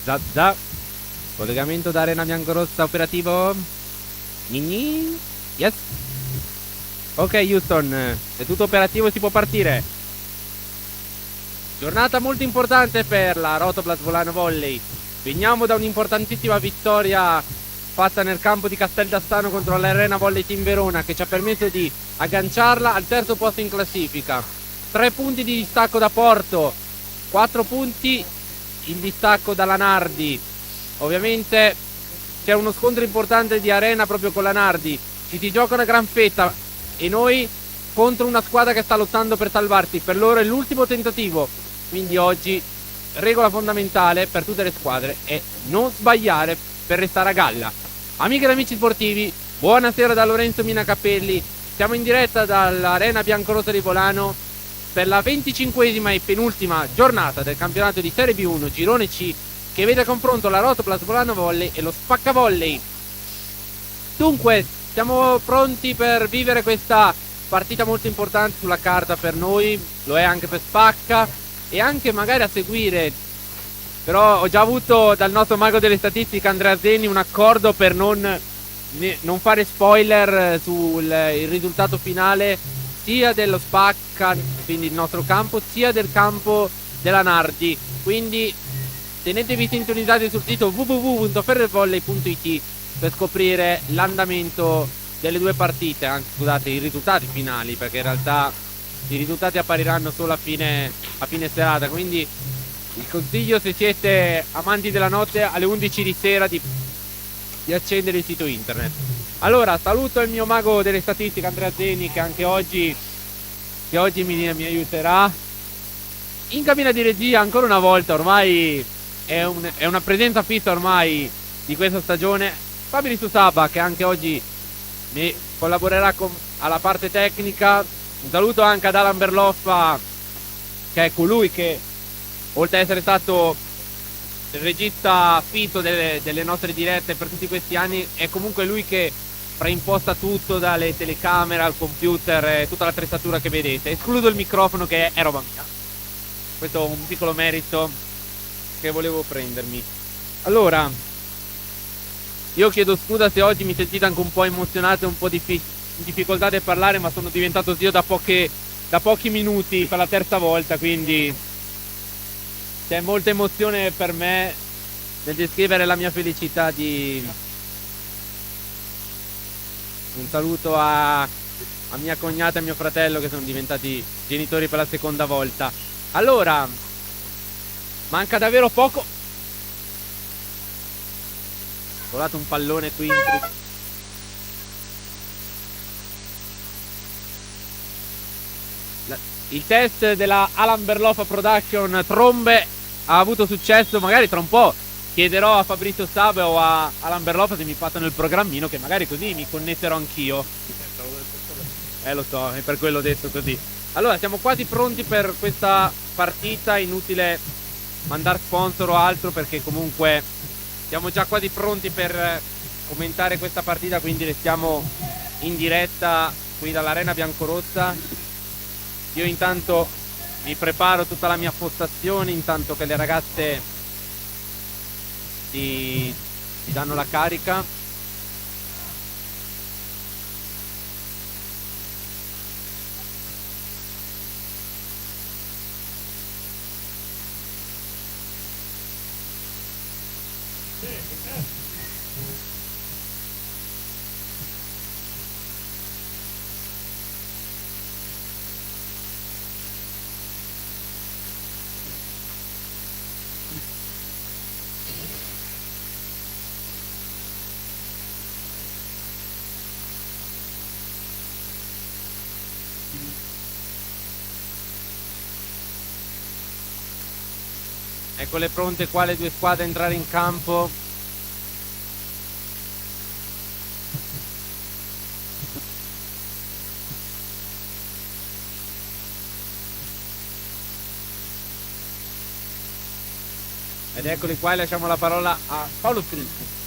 Zazza. Collegamento da Arena Biancorossa operativo. Nini. Yes. Ok Houston, è tutto operativo e si può partire. Giornata molto importante per la Rotoblast Volano Volley. Veniamo da un'importantissima vittoria fatta nel campo di Casteldastano contro l'Arena Volley Team Verona, che ci ha permesso di agganciarla al terzo posto in classifica. 3 punti di distacco da Porto, 4 punti il distacco dalla Nardi. Ovviamente c'è uno scontro importante di Arena proprio con la Nardi. Ci si gioca una gran fetta e noi contro una squadra che sta lottando per salvarsi. Per loro è l'ultimo tentativo, quindi oggi regola fondamentale per tutte le squadre è non sbagliare per restare a galla. Amiche ed amici sportivi, buonasera da Lorenzo Minacapelli. Siamo in diretta dall'Arena Biancorossa di Volano per la 25esima e penultima giornata del campionato di Serie B1 Girone C, che vede a confronto la Rotoblast Volano Volley e lo Spacca Volley. Dunque, siamo pronti per vivere questa partita molto importante sulla carta per noi, lo è anche per Spacca e anche magari a seguire. Però ho già avuto dal nostro mago delle statistiche Andrea Zeni un accordo per non fare spoiler sul il risultato finale sia dello Spacca, quindi il nostro campo, sia del campo della Nardi. Quindi tenetevi sintonizzati sul sito www.ferrervolley.it per scoprire l'andamento delle due partite, anzi scusate, i risultati finali, perché in realtà i risultati appariranno solo a fine serata. Quindi il consiglio, se siete amanti della notte, alle 11 di sera di accendere il sito internet. Allora, saluto il mio mago delle statistiche Andrea Zeni, che anche oggi mi aiuterà. In cabina di regia ancora una volta, ormai è una presenza fissa ormai di questa stagione, Fabrizio Saba, che anche oggi mi collaborerà alla parte tecnica. Un saluto anche ad Alan Berloffa, che è colui che, oltre ad essere stato il regista fisso delle nostre dirette per tutti questi anni, è comunque lui che preimposta tutto, dalle telecamere al computer, tutta l'attrezzatura che vedete, escluso il microfono che è roba mia. Questo è un piccolo merito che volevo prendermi. Allora, io chiedo scusa se oggi mi sentite anche un po' emozionato e un po' in difficoltà di parlare, ma sono diventato zio da pochi minuti per la terza volta, quindi c'è molta emozione per me nel descrivere la mia felicità di... Un saluto a mia cognata e a mio fratello, che sono diventati genitori per la seconda volta. Allora, manca davvero poco. Ho volato un pallone qui. Il test della Alan Berloffa Production trombe ha avuto successo. Magari tra un po' chiederò a Fabrizio Saba o a Alan Berloffa se mi passano il programmino, che magari così mi connetterò anch'io. Lo so, è per quello detto così. Allora, siamo quasi pronti per questa partita. Inutile mandare sponsor o altro, perché comunque siamo già quasi pronti per commentare questa partita, quindi restiamo in diretta qui dall'Arena Biancorossa. Io intanto mi preparo tutta la mia postazione, intanto che le ragazze ti danno la carica. Eccole pronte qua le due squadre a entrare in campo. Ed eccoli qua, e lasciamo la parola a Paolo Filippi.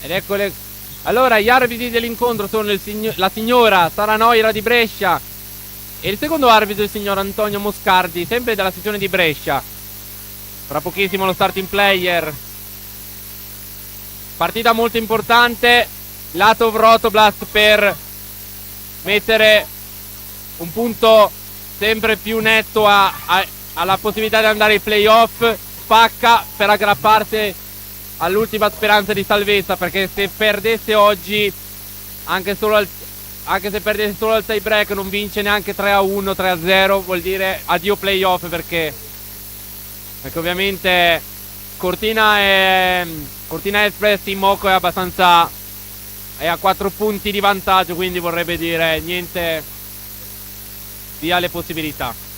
Ed eccole. Allora, gli arbitri dell'incontro sono la signora Sara Noira di Brescia e il secondo arbitro il signor Antonio Moscardi, sempre della sezione di Brescia. Fra pochissimo lo starting player. Partita molto importante, lato Rotoblast per mettere un punto sempre più netto alla possibilità di andare ai playoff. Spacca per aggrapparsi all'ultima speranza di salvezza, perché se perdesse oggi, anche se perdesse solo al tie break, non vince neanche 3-1, 3-0, vuol dire addio playoff, perché ovviamente Cortina Express in Moco è a 4 punti di vantaggio, quindi vorrebbe dire niente via le possibilità.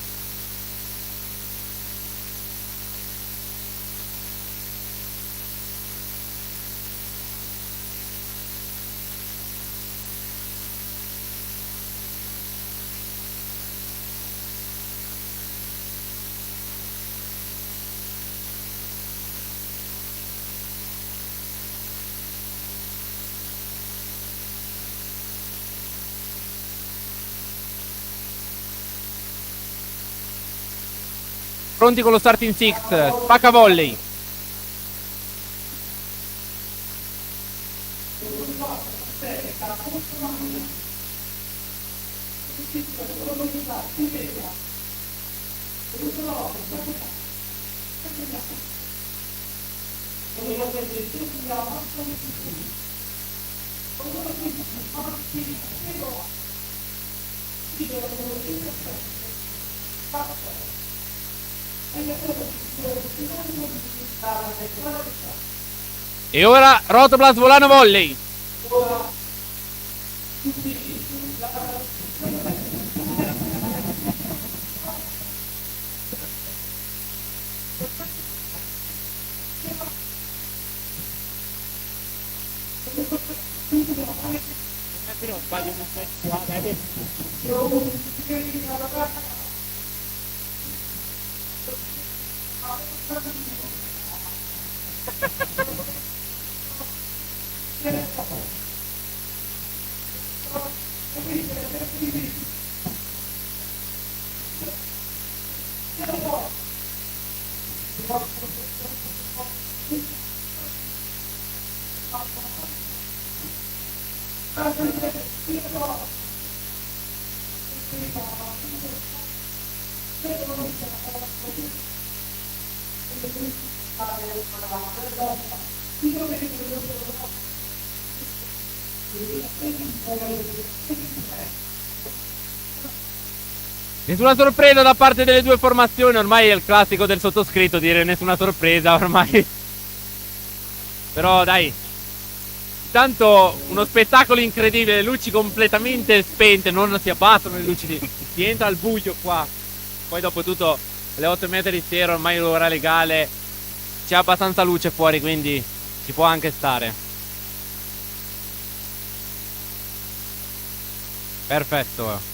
Pronti con lo starting six, spacca volley. E ora Rotoblast volano volley. Nessuna sorpresa da parte delle due formazioni, ormai è il classico del sottoscritto dire nessuna sorpresa ormai. Però dai, intanto uno spettacolo incredibile, luci completamente spente, non si abbattono le luci, si entra al buio qua. Poi dopo tutto alle 8 metri di sera, ormai l'ora legale, c'è abbastanza luce fuori, quindi ci può anche stare. Perfetto.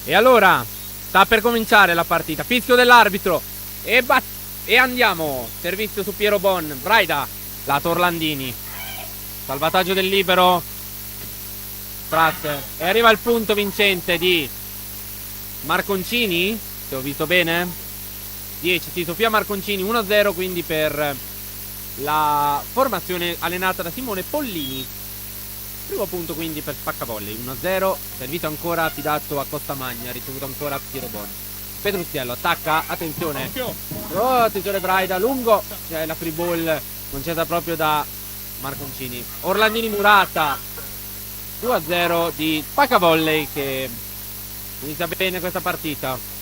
E allora Sta per cominciare la partita. Fischio dell'arbitro. E andiamo. Servizio su Piero Bon. Braida. Lato Orlandini. Salvataggio del libero. Strasser. E arriva il punto vincente di Marconcini. Se ho visto bene. 10. Sì, Sofia Marconcini. 1-0 quindi per la formazione allenata da Simone Pollini. Primo punto quindi per Spaccavolley. 1-0. Servito ancora affidato a Costamagna. Ricevuto ancora Piero Bon. Petruziello attacca. Attenzione. Oh, attenzione Braida. Lungo. C'è la free ball concessa proprio da Marconcini. Orlandini Murata. 2-0 di Spaccavolley che inizia bene questa partita.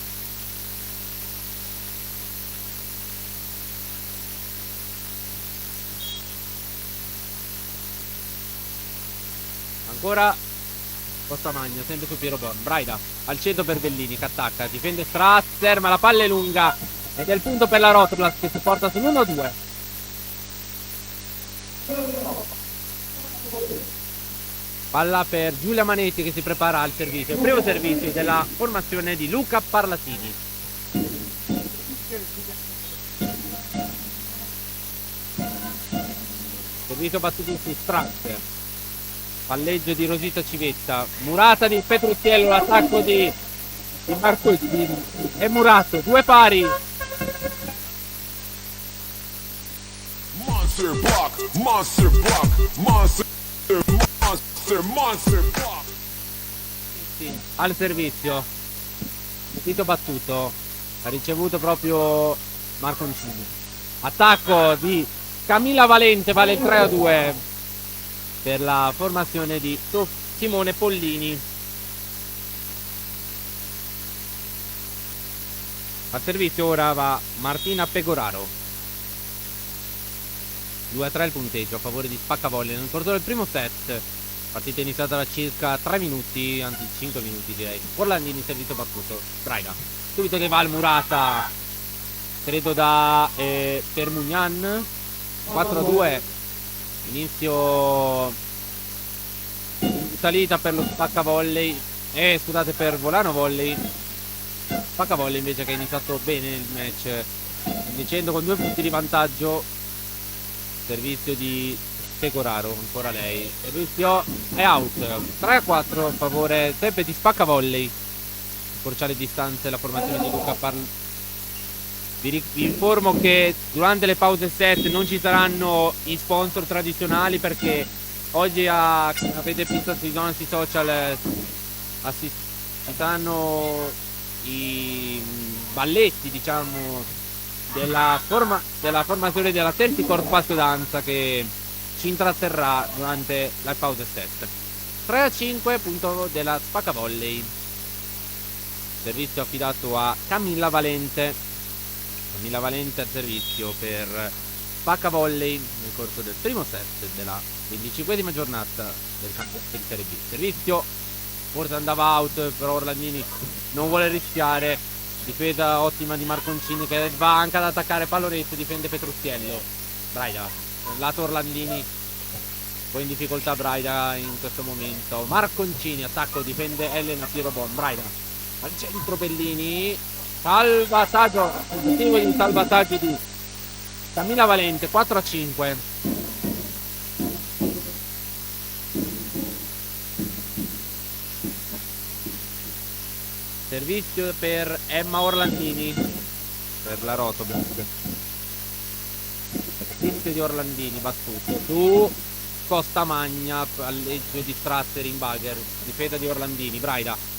Ancora Costamagna, sempre su Piero Bon. Braida al centro per Bellini che attacca, difende Strasser, ma la palla è lunga ed è il punto per la Rotblast che si porta sull'1-2. Palla per Giulia Manetti che si prepara al servizio, il primo servizio della formazione di Luca Parlatini. Servizio battuto su Strasser. Palleggio di Rosita Civetta. Murata di Petruziello. L'attacco di Marconcini. E Murato. Due pari. Monster block. Monster block. Monster block. Sì, al servizio. Tito battuto. Ha ricevuto proprio Marconcini. Attacco di Camilla Valente. Vale il 3-2. Per la formazione di Simone Pollini. Al servizio ora va Martina Pegoraro. 2-3 il punteggio a favore di Spaccavolley nel corso del primo set. Partita iniziata da circa 3 minuti, anzi 5 minuti direi. Orlandini servizio battuto. Braida. Subito che va al Murata. Credo da Permugnan. 4-2. Inizio salita per lo Spaccavolley. Scusate, per Volano Volley. Spaccavolley invece che ha iniziato bene il match, dicendo con 2 punti di vantaggio. Servizio di Pegoraro, ancora lei. Servizio è out. 3-4 a favore sempre di Spaccavolley. Accorciare le distanze la formazione di Luca Vi informo che durante le pause set non ci saranno i sponsor tradizionali perché oggi avete visto sui nostri social ci saranno i balletti, diciamo, della formazione della Terticore Spazio Danza che ci intratterrà durante la pause set. 3-5 punto della Spaccavolley. Servizio affidato a Camilla Valente. Camilla Valente al servizio per Spaccavolley nel corso del primo set della 25esima giornata del campionato di Serie B. Servizio forse andava out, però Orlandini non vuole rischiare. Difesa ottima di Marconcini che va anche ad attaccare palloretto, difende Petruziello. Braida, lato Orlandini, poi in difficoltà Braida in questo momento. Marconcini, attacco, difende Elena Piero Bon. Braida al centro Bellini. Salvataggio, tentativo di salvataggio di Camilla Valente. 4-5. Servizio per Emma Orlandini per la Rotoblast. Servizio di Orlandini battuto su Costamagna, palleggio di Strasser in bagger, difesa di Orlandini. Braida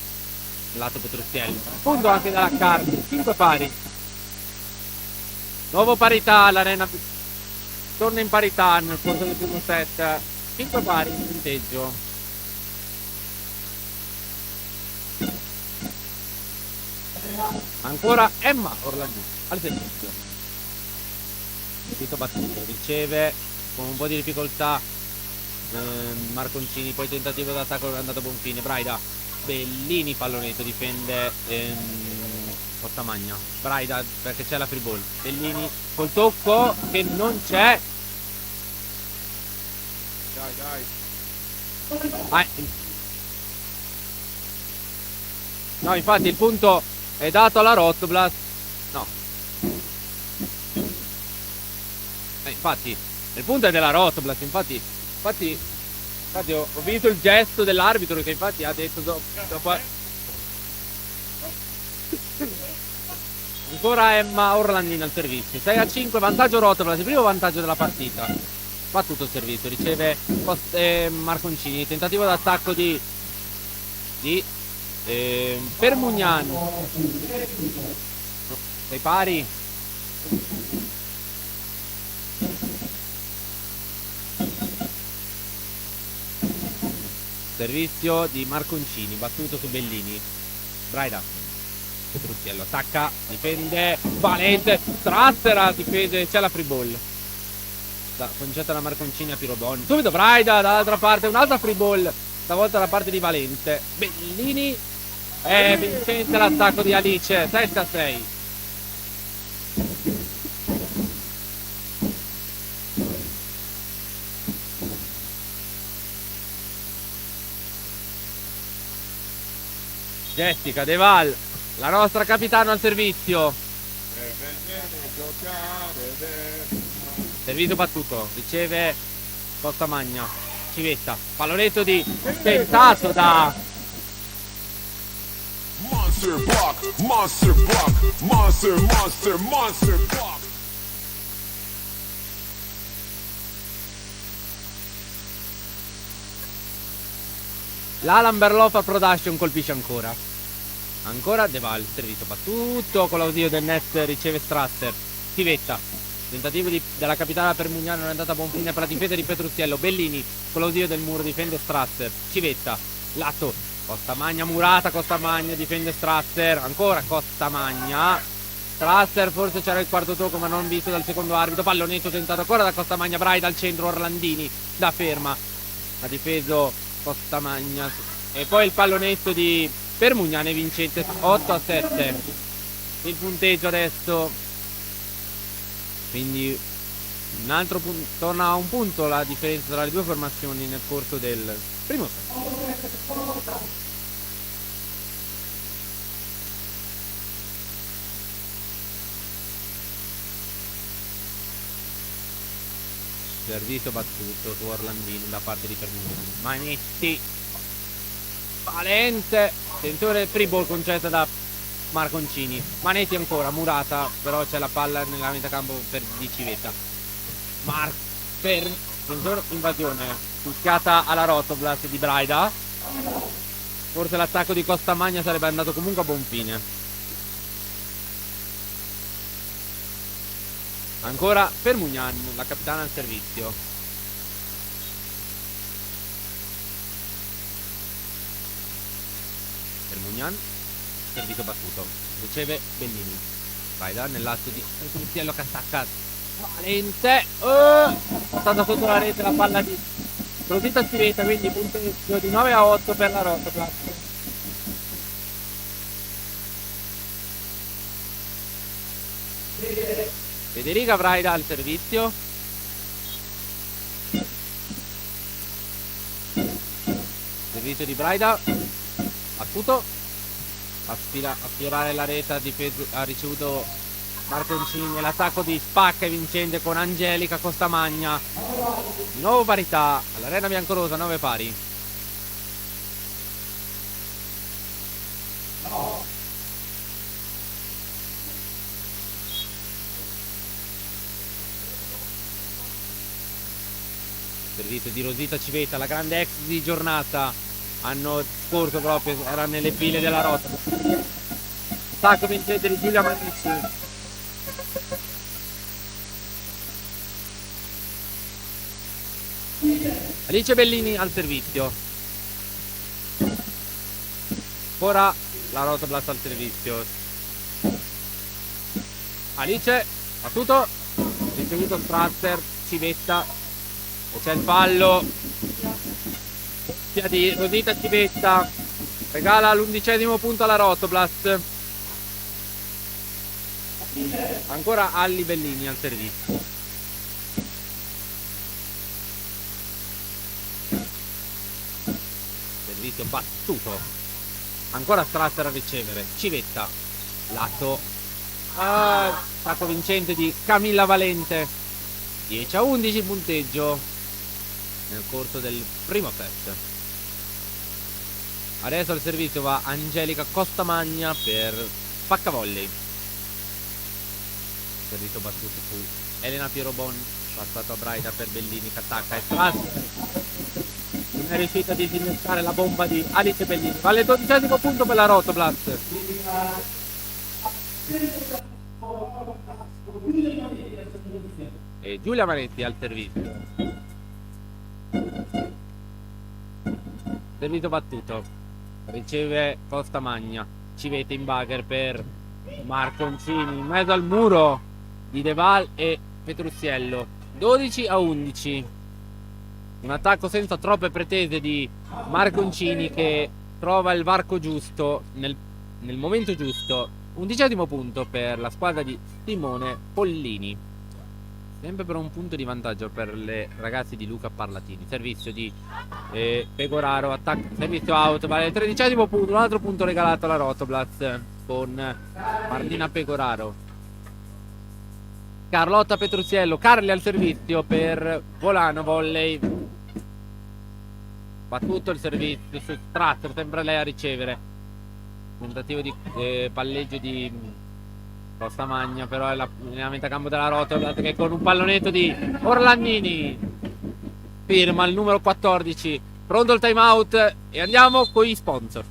lato Petruziello, punto anche dalla Cardi. 5 pari, nuovo parità, l'Arena torna in parità nel corso del primo set. 5 pari in punteggio. Ancora Emma Orlandini al servizio. Tito battuto, riceve con un po' di difficoltà Marconcini, poi tentativo d'attacco è andato a buon fine. Braida, Bellini pallonetto, difende Costamagna. Braida perché c'è la free ball. Bellini col tocco che non c'è. Dai. No, infatti il punto È dato alla Rotoblast. No. Infatti, il punto è della Rotoblast. Infatti ho visto il gesto dell'arbitro che infatti ha detto dopo... Ancora Emma Orlandini al servizio. 6-5, vantaggio Rotoblast, il primo vantaggio della partita. Fa tutto il servizio, riceve Marconcini. Tentativo d'attacco di Permugnan. No, sei pari. Servizio di Marconcini, battuto su Bellini. Braida. Petrucciello attacca, difende, Valente, Strasser difende, c'è la free ball. Concetta da Marconcini a Piroboni. Subito Braida dall'altra parte, un'altra free ball, stavolta da parte di Valente. Bellini, vincente l'attacco di Alice, 7-6. Jessica De Val, la nostra capitana al servizio. Servizio battuto, riceve Costamagna, Civetta, pallonetto di tentato da Monster block, monster block, monster block. la Lamberlofa Production colpisce ancora. Ancora De Val, servizio battuto con l'ausilio del net, riceve Strasser, Civetta, tentativo della capitana Permugnano, non è andata a buon fine per la difesa di Petrucciello. Bellini con l'ausilio del muro difende Strasser, Civetta, lato, Costamagna murata, Costamagna difende Strasser, ancora Costamagna, Strasser forse c'era il quarto tocco ma non visto dal secondo arbitro, pallonetto tentato ancora da Costamagna, Braida al centro, Orlandini da ferma, ha difeso Costamagna e poi il pallonetto di Permugnane vincente, 8-7 il punteggio adesso, quindi un altro punto, torna a un punto la differenza tra le due formazioni nel corso del primo set. Servizio battuto su Orlandini da parte di Permugnani. Manetti, Valente, attenzione, free ball concessa da Marconcini. Manetti ancora, murata, però c'è la palla nella metà campo di Civetta. Invasione fischiata alla Rotoblast di Braida. Forse l'attacco di Costamagna sarebbe andato comunque a buon fine. Ancora Permugnan, la capitana al servizio. Permugnan, servizio battuto, riceve Bellini. Braida nell'atto di Petrucciello che attacca Valente, stata sotto la rete la palla di Rosita Civetta, quindi punteggio di 9-8 per la Rotoblast. Federica Braida al servizio. Servizio di Braida, battuto, a sfiorare la rete, ha ricevuto Marconcini, l'attacco di spacca e vincente con Angelica Costamagna. Di nuovo parità, all'arena biancorosa 9 pari. Servizio di Rosita Civetta, la grande ex di giornata, anno scorso proprio era nelle file della rotta. Attacco vincente di Giulia Manessi. Alice Bellini al servizio. Ora la Rotoblast al servizio. Alice, battuto, ricevuto Strasser, Civetta. E c'è il fallo di Rosita Civetta, regala l'11° punto alla Rotoblast. Ancora Alli Bellini al servizio. Servizio battuto, ancora Strasser a ricevere, Civetta, lato attacco vincente di Camilla Valente. 10-11 il punteggio nel corso del primo set. Adesso al servizio va Angelica Costamagna per spaccavolley. Servizio battuto su Elena Pierobon, passato a Braida per Bellini che attacca e non è riuscita a disinnescare la bomba di Alice Bellini. Vale il 12° punto per la Rotoblast. E Giulia Manetti al servizio. Servizio battuto. Riceve Costamagna. Civetta in bagger per Marconcini. In mezzo al muro di Deval e Petruziello. 12-11. Un attacco senza troppe pretese di Marconcini che trova il varco giusto nel momento giusto. 11° punto per la squadra di Simone Pollini. Sempre per un punto di vantaggio per le ragazze di Luca Parlatini. Servizio di Pegoraro, attacco, servizio out, vale il 13° punto, un altro punto regalato alla Rotoblast con Martina Pegoraro. Carlotta Petruziello, Carli al servizio per Volano Volley. Battuto il servizio su Strasser, sempre lei a ricevere. Tentativo di palleggio di Costamagna, però è la metacampo della Rotoblast che con un pallonetto di Orlandini firma il numero 14. Pronto il time out e andiamo con gli sponsor.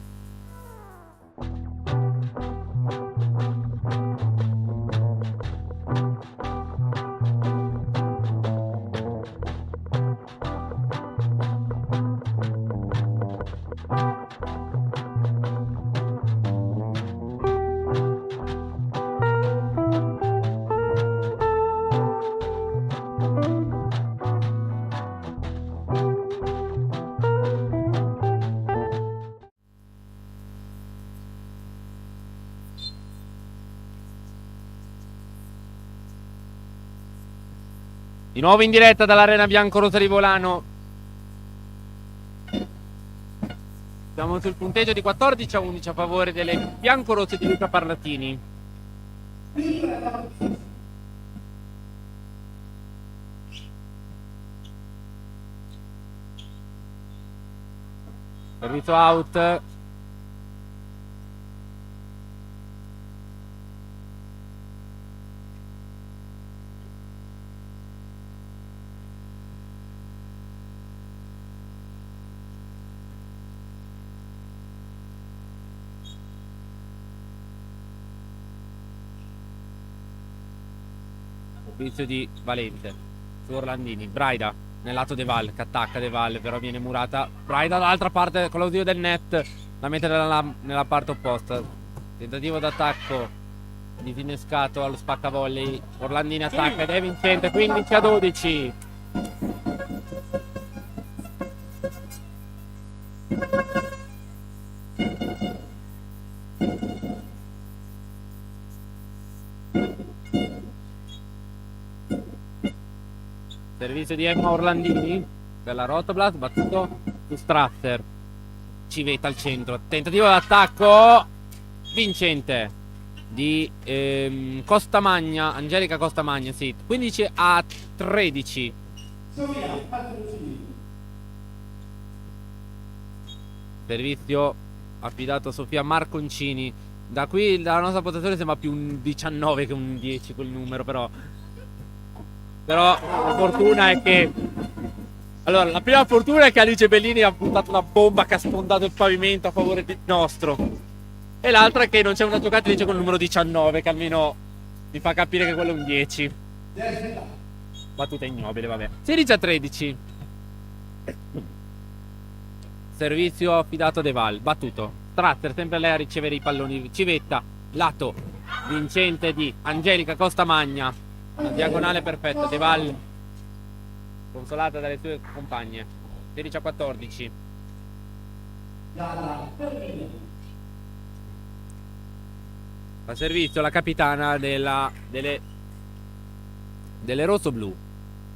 Di nuovo in diretta dall'Arena Biancorossa di Volano. Siamo sul punteggio di 14-11 a favore delle biancorosse di Luca Parlatini. Servizio out. Servizio di Valente su Orlandini. Braida nel lato Deval che attacca Deval, però viene murata. Braida dall'altra parte con l'audio del net la mette nella parte opposta. Tentativo d'attacco disinnescato allo spaccavolley. Orlandini attacca ed è vincente. 15-12. Servizio di Emma Orlandini per la Rotoblast, battuto su Strasser. Civetta al centro, tentativo d'attacco vincente di Costamagna, Angelica Costamagna, sì, 15-13. Servizio affidato a Sofia Marconcini. Da qui dalla nostra postazione sembra più un 19 che un 10 quel numero, però la fortuna è che la prima fortuna è che Alice Bellini ha buttato una bomba che ha sfondato il pavimento a favore del nostro, e l'altra è che non c'è una giocatrice con il numero 19 che almeno mi fa capire che quello è un 10. Battuta ignobile, vabbè. 16-13. Servizio affidato a Deval, battuto Strasser, sempre lei a ricevere i palloni. Civetta, lato vincente di Angelica Costamagna. Una diagonale perfetta, Deval consolata dalle sue compagne. 16-14. A servizio la capitana delle rossoblu,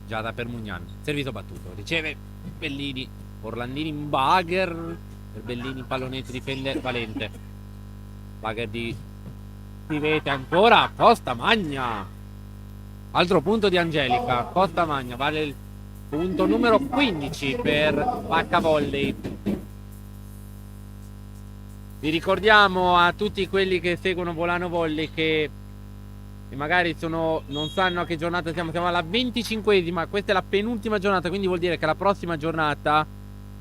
Giada Permugnan. Servizio battuto, riceve Bellini. Orlandini in bagger per Bellini, pallonetto, difende Valente. Bagger di scrivete ancora Costa Magna. Altro punto di Angelica. Costa Magna vale il punto numero 15 per Spacca Volley. Vi ricordiamo a tutti quelli che seguono Volano Volley che magari non sanno a che giornata siamo alla 25esima, questa è la penultima giornata, quindi vuol dire che la prossima giornata,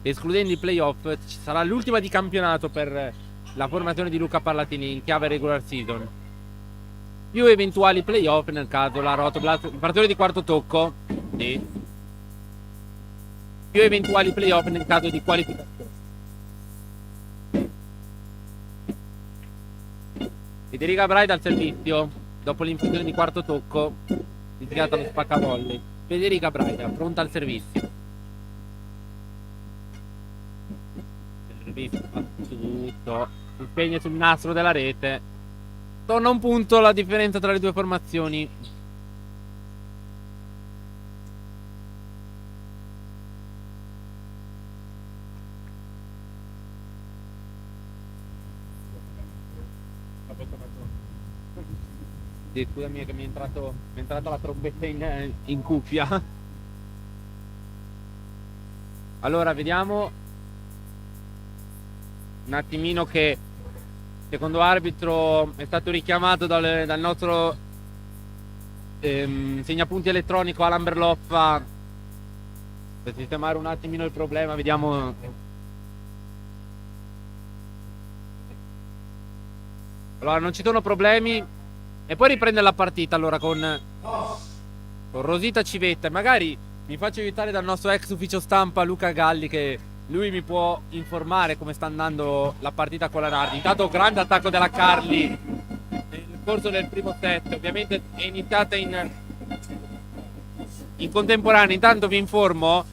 escludendo i playoff, ci sarà l'ultima di campionato per la formazione di Luca Parlatini in chiave regular season, più eventuali playoff nel caso la Rotoblast, il partitore di quarto tocco, sì, più eventuali playoff nel caso di qualificazione. Federica Braida al servizio dopo l'infezione di quarto tocco litigata allo spaccavolley. Federica Braida pronta al servizio. Servizio tutto, si spegne sul nastro della rete. Torna un punto la differenza tra le due formazioni. Scusami che mi è entrata la trombetta in cuffia. Allora vediamo un attimino che secondo arbitro è stato richiamato dal nostro segnapunti elettronico Alan Berloffa per sistemare un attimino il problema. Vediamo. Allora non ci sono problemi. E poi riprende la partita allora con Rosita Civetta. Magari mi faccio aiutare dal nostro ex ufficio stampa Luca Galli, che lui mi può informare come sta andando la partita con la Nardi. Intanto grande attacco della Carli nel corso del primo set. Ovviamente è iniziata in contemporanea. Intanto vi informo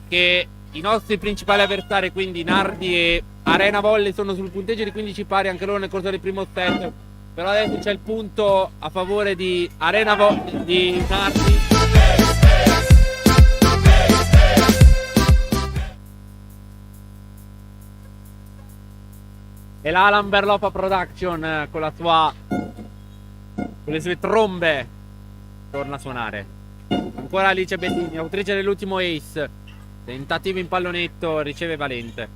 che i nostri principali avversari, quindi Nardi e Arena Volley, sono sul punteggio di 15 pari anche loro nel corso del primo set. Però adesso c'è il punto a favore di Arena Volley, di Nardi. E la Alan Berloffa Production con le sue trombe torna a suonare. Ancora Alice Bettini, autrice dell'ultimo ace. Tentativo in pallonetto, riceve Valente.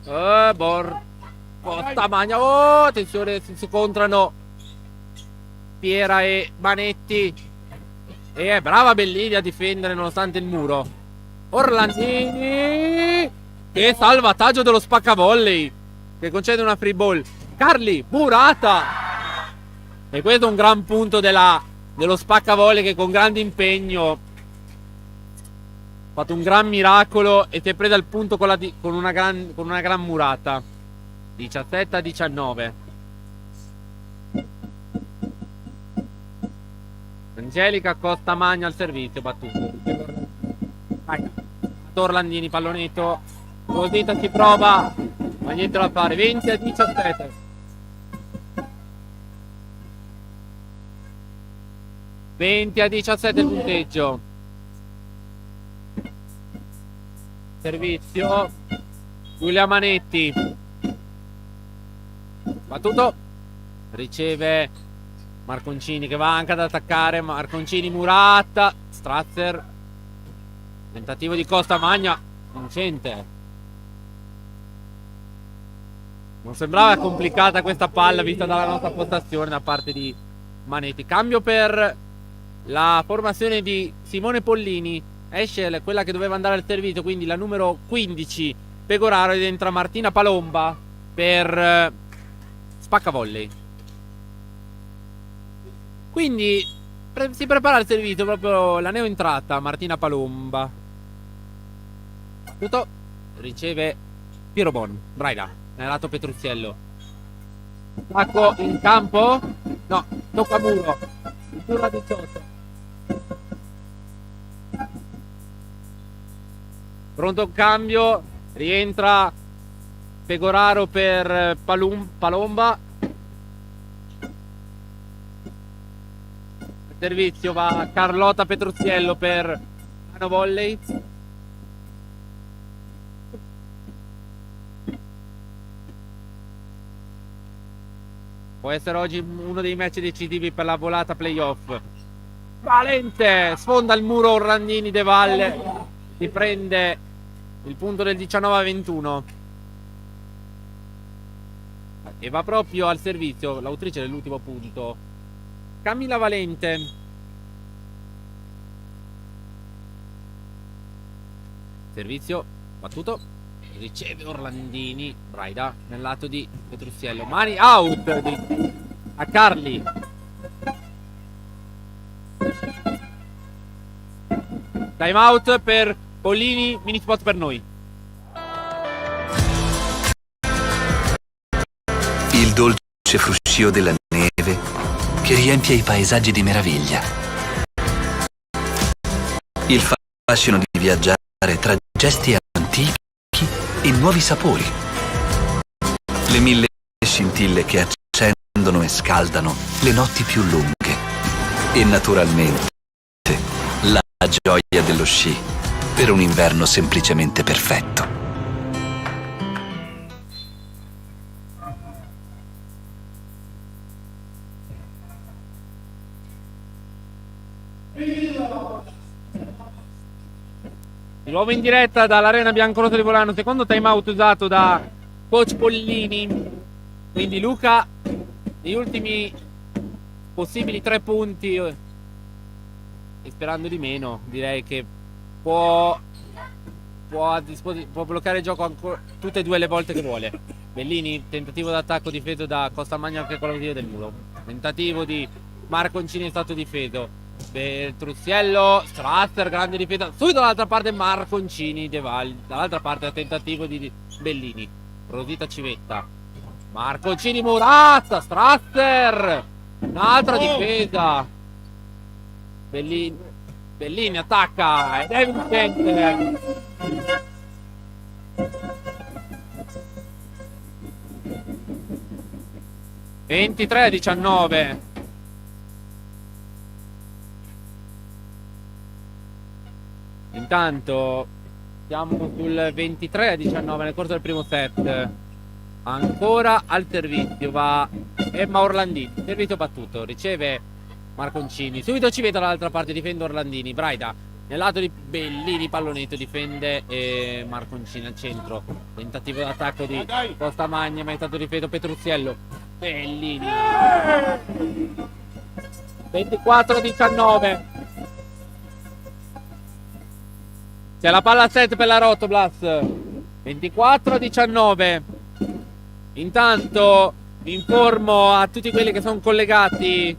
Costa Magna. Oh, attenzione, si scontrano Piera e Manetti. E è brava Bellini a difendere nonostante il muro. Orlandini. Che salvataggio dello spaccavolley, che concede una free ball. Carli, burata. E questo è un gran punto dello spaccavolley, che con grande impegno ha fatto un gran miracolo e si è presa il punto con una gran murata. 17-19. Angelica Costa Magna al servizio, battuto. Orlandini, pallonetto. Rosita ci prova, ma niente da fare. 20-17. Il punteggio. Servizio. Giulia Manetti. Battuto. Riceve Marconcini, che va anche ad attaccare. Marconcini, murata. Strazzer. Tentativo di Costa Magna. Vincente. Non sembrava complicata questa palla vista dalla nostra postazione da parte di Manetti. Cambio per la formazione di Simone Pollini. Esce quella che doveva andare al servizio, quindi la numero 15 Pegoraro, ed entra Martina Palomba per spaccavolley. Quindi si prepara al servizio proprio la neoentrata Martina Palomba. Tutto riceve Piero Bon. Braida nel lato Petruziello. Attacco in campo. No, tocca muro. Turra 18. Pronto un cambio. Rientra Pegoraro per Palomba. Il servizio va Carlotta Petruziello per Mano Volley. Può essere oggi uno dei match decisivi per la volata playoff. Valente sfonda il muro Orlandini De Valle, si prende il punto del 19-21 e va proprio al servizio l'autrice dell'ultimo punto, Camilla Valente. Servizio battuto, riceve Orlandini, Braida nel lato di Petrucciello, mani out a Carli. Time out per Pollini, mini spot per noi. Il dolce fruscio della neve che riempie i paesaggi di meraviglia. Il fascino di viaggiare tra gesti antichi e nuovi sapori. Le mille scintille che accendono e scaldano le notti più lunghe. E naturalmente la gioia dello sci per un inverno semplicemente perfetto. Di nuovo in diretta dall'Arena Biancorossa di Volano, secondo time out usato da coach Pollini. Quindi Luca, gli ultimi possibili 3 punti e sperando di meno, direi che può bloccare il gioco ancora tutte e due le volte che vuole. Bellini, tentativo d'attacco difeso da Costamagna anche con la via del muro. Tentativo di Marconcini è stato difeso. Petrucciello, Strasser, grande difesa. Subito dall'altra parte Marconcini, De Valle. Dall'altra parte il tentativo di Bellini. Rosita Civetta. Marconcini, Murazza, Strasser. Un'altra difesa. Bellini attacca ed è vincente. (23-19). Intanto siamo sul 23-19 nel corso del primo set. Ancora al servizio va Emma Orlandini. Servizio battuto, riceve Marconcini. Subito ci vedo dall'altra parte, difende Orlandini. Braida nel lato di Bellini, pallonetto, difende Marconcini al centro. Tentativo d'attacco di Costamagna, ma è stato difeso Petrucciello. Bellini. 24-19. C'è la palla a set per la Rotoblas. 24-19. Intanto informo a tutti quelli che sono collegati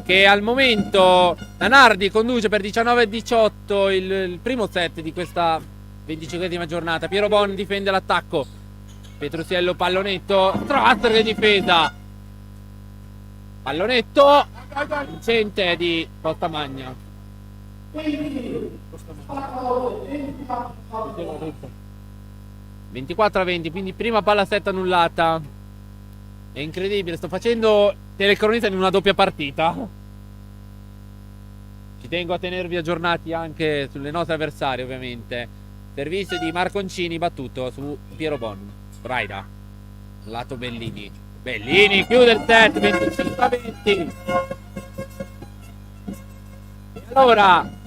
che al momento Danardi conduce per 19-18 il primo set di questa 25esima giornata. Piero Bon difende l'attacco. Petrucciello, pallonetto, Strasser che difesa. Pallonetto vincente di Costamagna. 24-20, quindi prima palla set annullata. È incredibile, sto facendo telecronista in una doppia partita. Ci tengo a tenervi aggiornati anche sulle nostre avversarie, ovviamente. Servizio di Marconcini battuto su Piero Bon. Braida, lato Bellini. Bellini chiude il set, 25-20. E allora,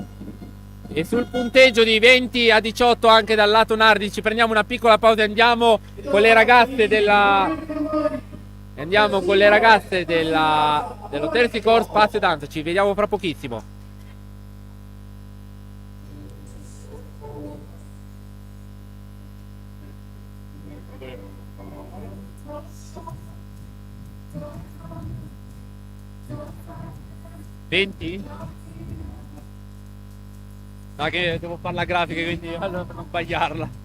e sul punteggio di 20-18 anche dal lato Nardi, ci prendiamo una piccola pausa e andiamo con le ragazze dello Terzi Corso Spazio Danza. Ci vediamo fra pochissimo. (20? No, che devo fare la grafica, quindi allora per non sbagliarla.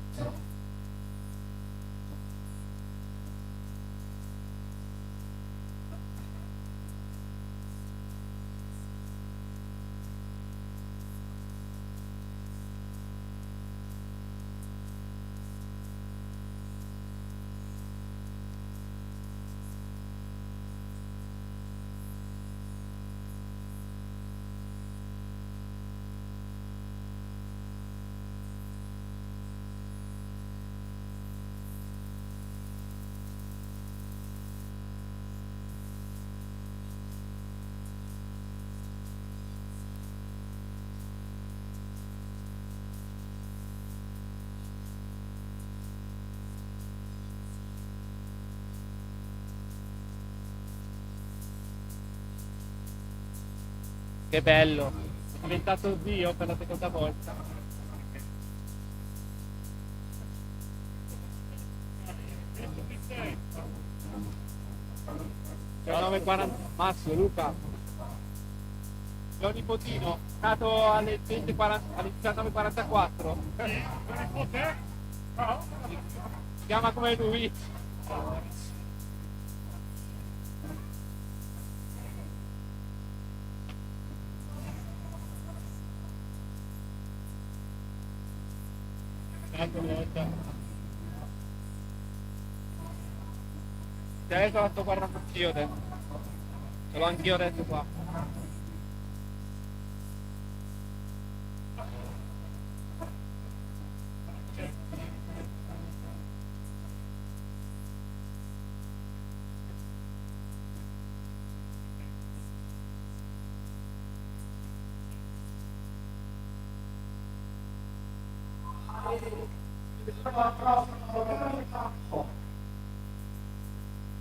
Che bello. È diventato zio per la seconda volta. C'è 9:40. Massimo, Luca. C'è un nipotino, nato alle 19:44. Si chiama come lui. Adesso la sto guardando anch'io adesso. Ce l'ho anch'io adesso qua.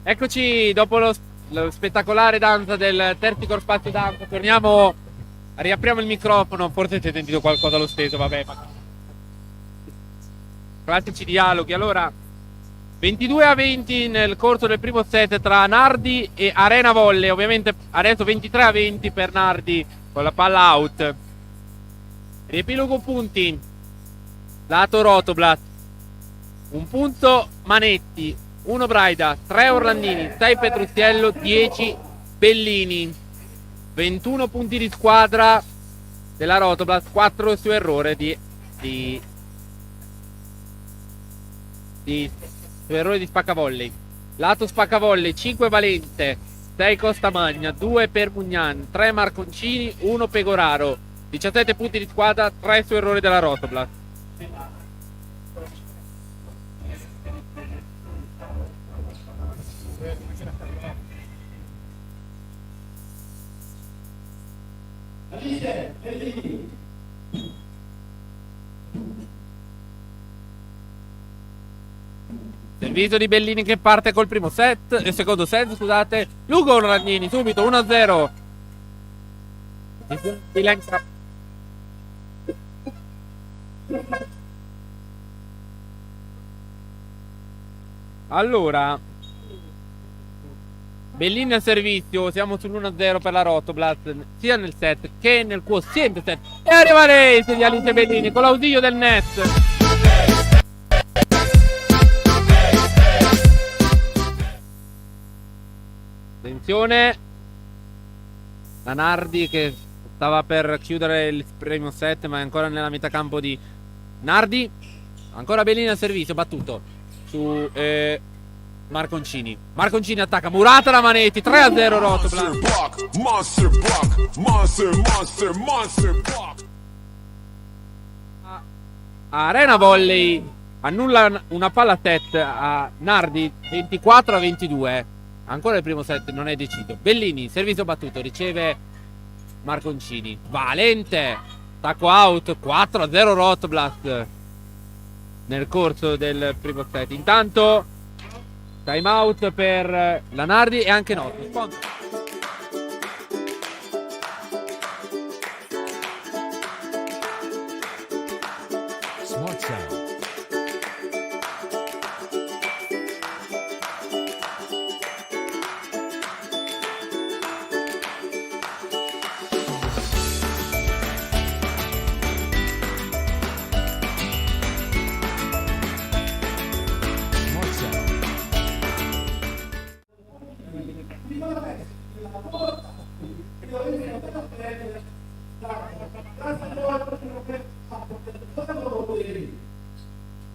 Eccoci dopo lo spettacolare danza del Terticor Spazio Danza. Torniamo, riapriamo il microfono. Forse avete sentito qualcosa allo steso, vabbè, ma classici dialoghi. Allora, 22-20 nel corso del primo set tra Nardi e Arena Volley. Ovviamente adesso 23-20 per Nardi con la palla out. Riepilogo punti. Lato Rotoblat. Un punto Manetti, 1 Braida, 3 Orlandini, 6 Petruziello, 10 Bellini. 21 punti di squadra della Rotoblat, 4 su errore su errore di Spaccavolley. Lato Spaccavolley, 5 Valente, 6 Costamagna, 2 per Mugnan, 3 Marconcini, 1 Pegoraro. 17 punti di squadra, 3 su errore della Rotoblat. Servizio di Bellini che parte col primo set, il secondo set, scusate. Lugo Orlandini subito 1-0. Allora, Bellini al servizio, siamo sull'1-0 per la Rotoblat, sia nel set che nel quoziente set. E arriva l'ace di Alice Bellini con l'ausilio del net. Attenzione, la Nardi che stava per chiudere il primo set ma è ancora nella metà campo di Nardi. Ancora Bellini al servizio, battuto su Marconcini. Marconcini attacca, murata la Manetti, 3-0 Rotoblat. Monster block, monster block. Arena Volley annulla una palla set a Nardi, 24-22. Ancora il primo set non è deciso. Bellini, servizio battuto, riceve Marconcini. Valente, tacco out, 4-0 Rotoblat nel corso del primo set. Intanto time out per la Nardi e anche Noto. Smart Sound.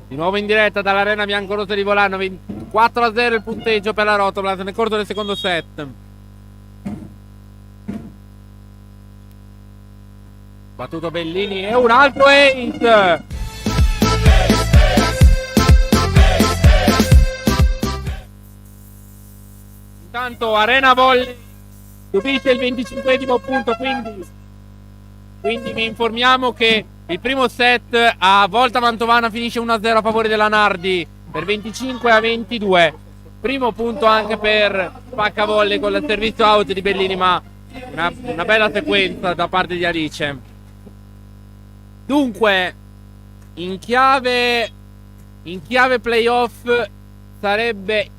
Di nuovo in diretta dall'Arena Biancorossa di Volano, 4-0 il punteggio per la Rotoblat nel corso del secondo set. Battuto Bellini e un altro ace. Intanto Arena Volley subisce il 25esimo punto, quindi vi informiamo che il primo set a volta mantovana finisce 1-0 a favore della Nardi per 25-22. Primo punto anche per Spaccavolley con il servizio out di Bellini, ma una bella sequenza da parte di Alice. Dunque, in chiave playoff sarebbe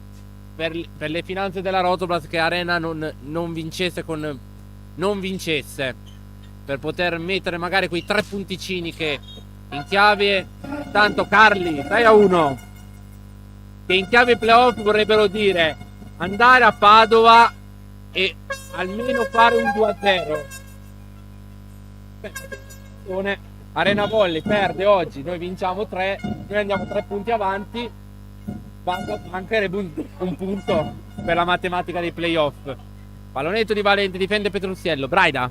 per le finanze della Rotoblast che Arena non vincesse per poter mettere magari quei 3 punticini che in chiave, tanto Carli 6-1, che in chiave playoff vorrebbero dire andare a Padova e almeno fare un 2-0. Arena Volley perde oggi, noi vinciamo 3, noi andiamo 3 punti avanti, mancherebbe un punto per la matematica dei playoff. Pallonetto di Valente, difende Petruziello, Braida,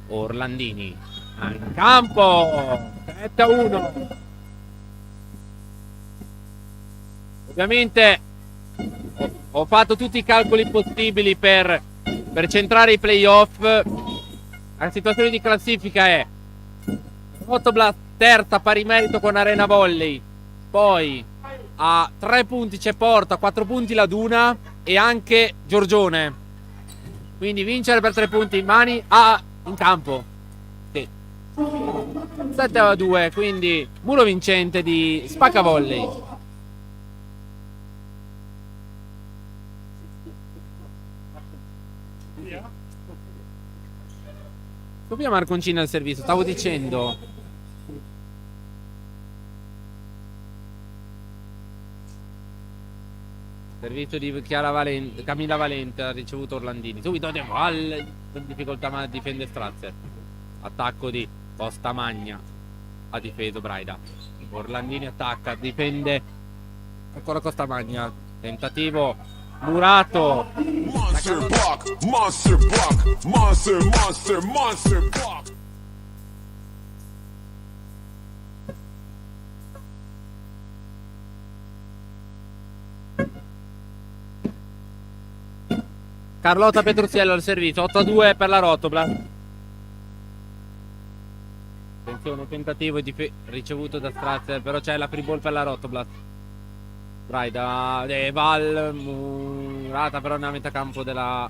Orlandini in campo, 7-1. Ovviamente ho fatto tutti i calcoli possibili per centrare i playoff. La situazione di classifica è Rotoblast terza pari merito con Arena Volley, poi a 3 punti c'è Porto, a 4 punti la Duna e anche Giorgione, quindi vincere per 3 punti in mani in campo, sì. 7-2, quindi muro vincente di Spacca Volley. Sofia Marconcini al servizio, stavo dicendo. Servizio di Camilla Valente ha ricevuto Orlandini. Subito De Val in difficoltà ma difende Strazzer. Attacco di Costa Magna. Ha difeso Braida. Orlandini attacca, difende ancora Costa Magna. Tentativo Murato. Monster block, monster block, monster, monster, monster block. Carlotta Petruziello al servizio, 8-2 per la Rotoblast. Attenzione, tentativo ricevuto da Strazzer, però c'è la free ball per la Rotoblast. Braida, De Val, Murata però nella metà campo della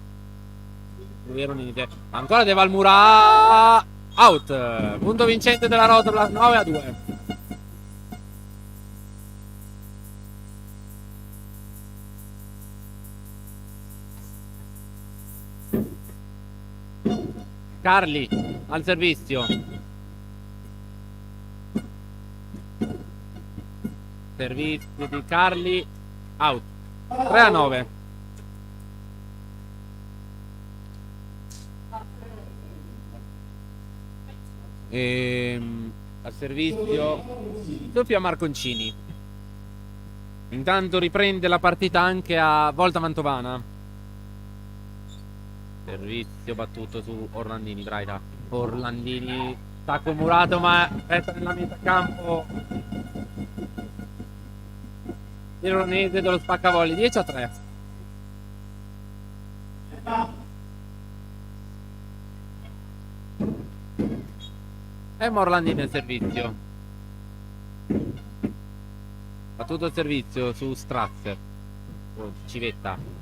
Veronite. Ancora De Val, Murata, out. Punto vincente della Rotoblast, 9-2. Carli al servizio. Servizio di Carli, out. 3-9. Al servizio Sofia Marconcini. Intanto riprende la partita anche a Volta Mantovana. Servizio battuto su Orlandini, Braida. Orlandini, tacco Murato ma resta nella metà campo Veronese dello Spaccavolli, 10-3. E Orlandini nel servizio. Battuto il servizio su Strazzer. Civetta.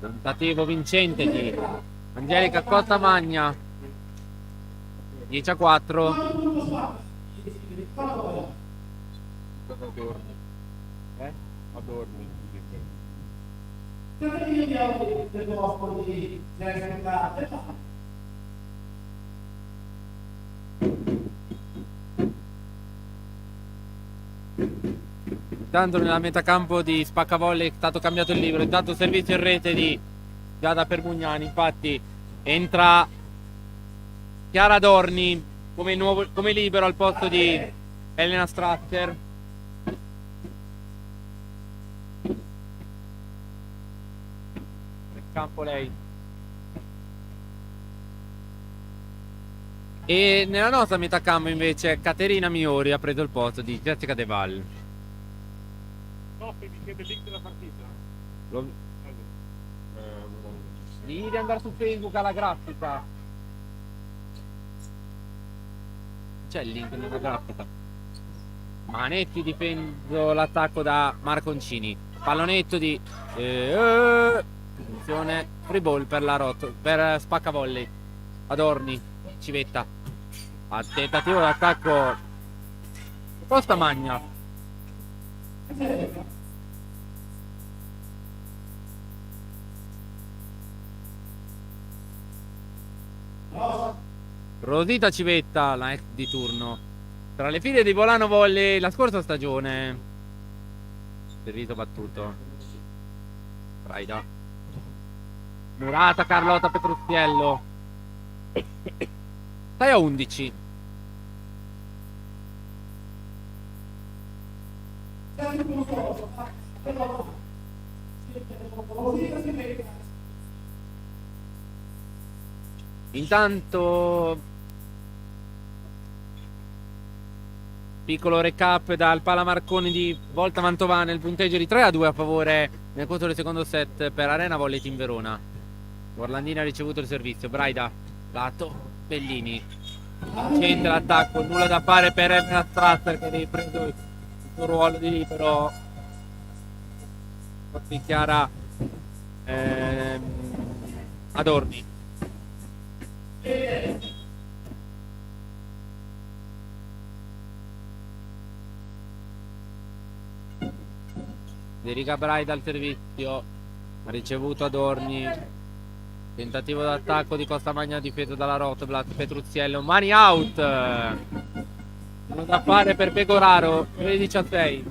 Tentativo vincente di Angelica Costa Magna, 10-4. Adorni. Intanto nella metacampo di Spaccavolley è stato cambiato il libro. Intanto servizio in rete di Giada Permugnani. Infatti entra Chiara Dorni come libero al posto di Elena Stratzer. Nel campo lei. E nella nostra metacampo invece Caterina Miori ha preso il posto di Jessica De Val. Mi chiede il link della partita. Devi andare su Facebook alla grafica. C'è il link nella grafica. Manetti difendo l'attacco da Marconcini. Pallonetto di Attenzione, free ball per la per Spaccavolley. Adorni, Civetta. A tentativo d'attacco Costa Magna. Rosita Civetta, la ex di turno. Tra le file di Volano Volley la scorsa stagione. Servito battuto. Braida. Murata Carlotta Petruzziello. 6-11. Intanto piccolo recap dal Pala Marconi di Volta Mantovana, il punteggio di 3-2 a favore nel corso del secondo set per Arena Volley Team Verona. Orlandini ha ricevuto il servizio, Braida, lato, Bellini centra l'attacco, nulla da fare per Emma Strasser che ha ripreso il suo ruolo di libero. Dichiara Adorni. Federica Braida al servizio, ha ricevuto Adorni. Tentativo d'attacco di Costa Magna difeso dalla Rotblat. Petruzziello, mani out. Non da fare per Pegoraro. 13-6.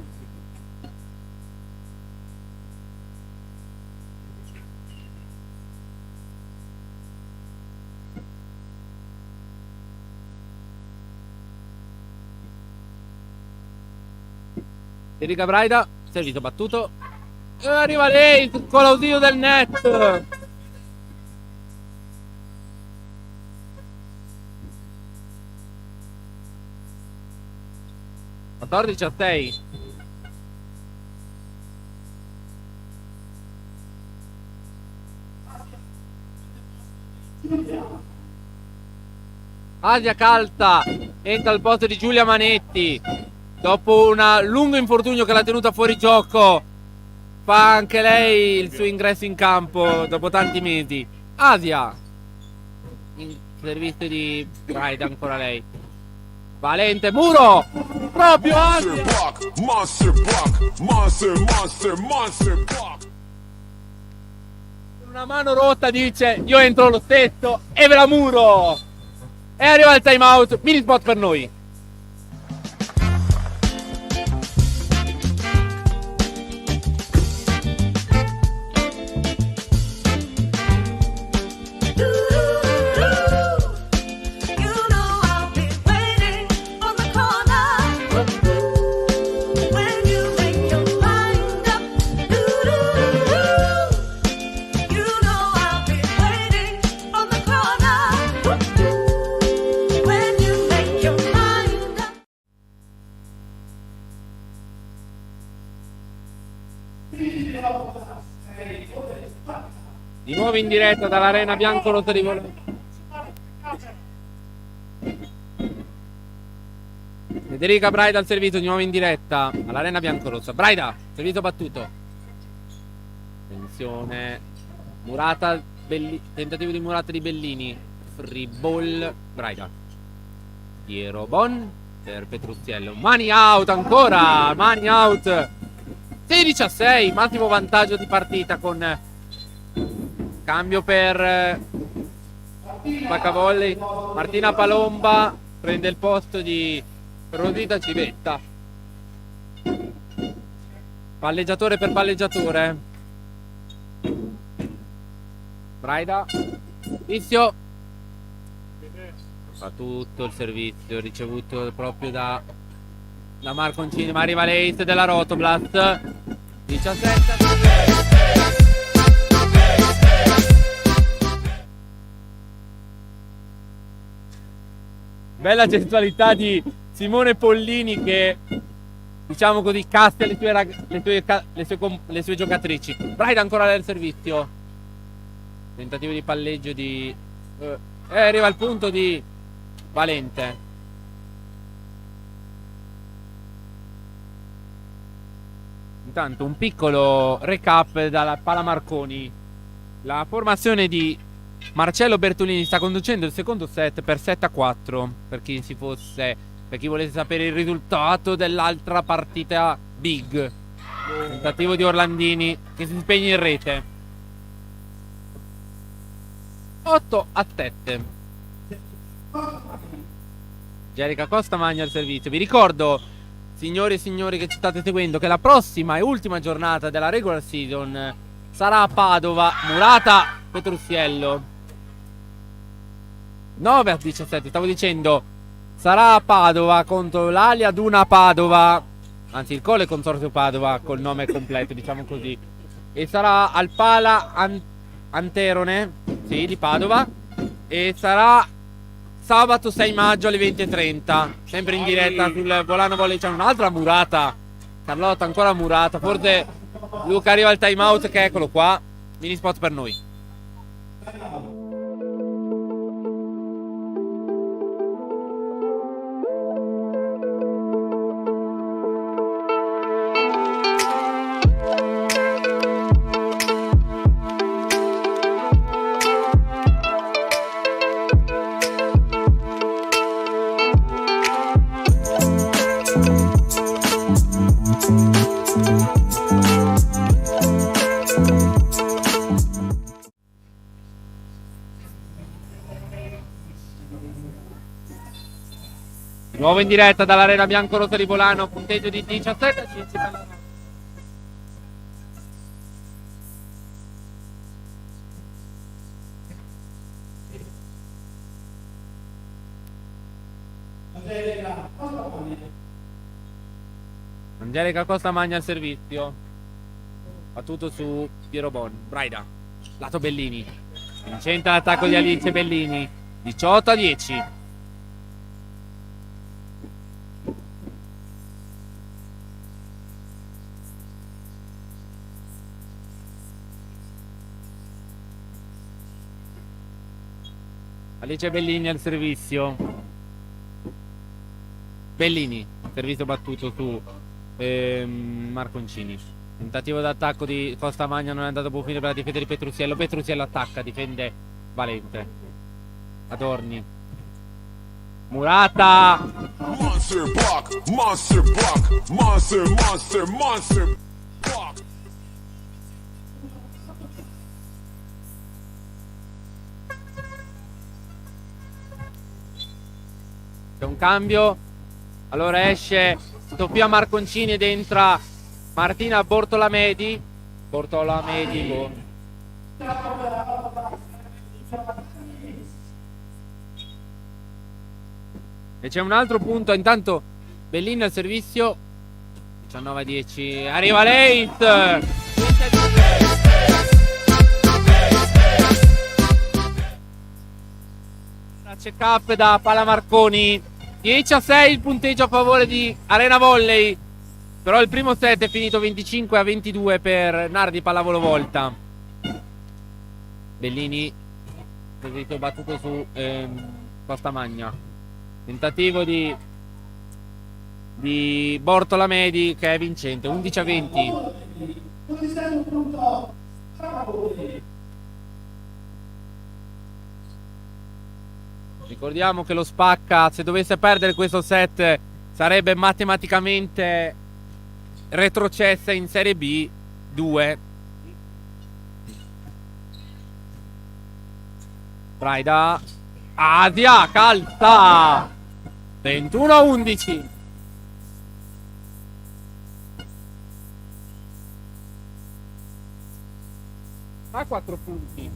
Federica Braida, servito battuto. E arriva lei con l'ausilio del net. A 6. Asia Calta entra al posto di Giulia Manetti dopo un lungo infortunio che l'ha tenuta fuori gioco. Fa anche lei il suo ingresso in campo dopo tanti mesi. Asia in servizio di Braida, ancora lei. Valente, muro! Proprio Monster Asia! block, monster block, monster block. Una mano rotta dice io entro lo stesso e ve la muro. E arriva il time out, mini spot per noi. Di nuovo in diretta dall'Arena Biancorossa di Bologna. Federica Braida al servizio, di nuovo in diretta all'Arena Biancorossa. Braida, servizio battuto. Attenzione. Murata, tentativo di Murata di Bellini. Free ball, Braida. Piero Bon per Petruzziello. Mani out ancora, mani out. 16-6, massimo vantaggio di partita con cambio per Spaccavolley. Martina Palomba prende il posto di Rosita Civetta. Palleggiatore per palleggiatore. Braida. Inizio. Fa tutto il servizio ricevuto proprio da Marconcini, ma arriva l'ace della Rotoblast. 17. Bella gestualità di Simone Pollini che, diciamo così, castia le sue giocatrici. Braida ancora nel servizio. Tentativo di palleggio di arriva al punto di Valente. Intanto un piccolo recap dalla Pala Marconi. La formazione di Marcello Bertolini sta conducendo il secondo set per 7-4. Per chi volesse sapere il risultato dell'altra partita big. Tentativo di Orlandini che si impegna in rete. 8-7. Angelica Costa magna il servizio. Vi ricordo, signori e signori che ci state seguendo, che la prossima e ultima giornata della regular season sarà a Padova. Murata Petrusiello 9-17. Stavo dicendo, sarà a Padova contro l'Alia Duna Padova, anzi il Colle Consorzio Padova col nome completo, diciamo così. E sarà al Pala Anterone, sì, di Padova. E sarà sabato 6 maggio alle 20:30, sempre in diretta sul Volano Volley. C'è un'altra Murata, Carlotta, ancora Murata. Forse Luca arriva al time out, che eccolo qua. Mini spot per noi. Nuovo in diretta dall'Arena Biancorossa di Volano, punteggio di 17-10. Angelica Costa magna il servizio. Battuto su Piero Bon. Braida, lato Bellini. Vincente l'attacco di Alice Bellini. 18-10. Alice Bellini al servizio. Bellini, servizio battuto su Marconcini. Tentativo d'attacco di Costa Magna non è andato a buon fine per la difesa di Petrusiello. Petrusiello attacca, difende Valente. Adorni. Murata. Monster block, monster block, monster, monster, monster block. C'è un cambio. Allora esce doppia Marconcini ed entra Martina Bortolamedi. E c'è un altro punto. Intanto Bellini al servizio. 19-10. Arriva Leith. Check up da Pala Marconi. 10-6 il punteggio a favore di Arena Volley. Però il primo set è finito 25-22 per Nardi Pallavolo Volta. Bellini battuto su Costa Magna. Tentativo di Bortolamedi che è vincente. 11-20. Ricordiamo che lo Spacca, se dovesse perdere questo set, sarebbe matematicamente retrocessa in Serie B 2. Braida. Asia calza 21-11. A 4 punti.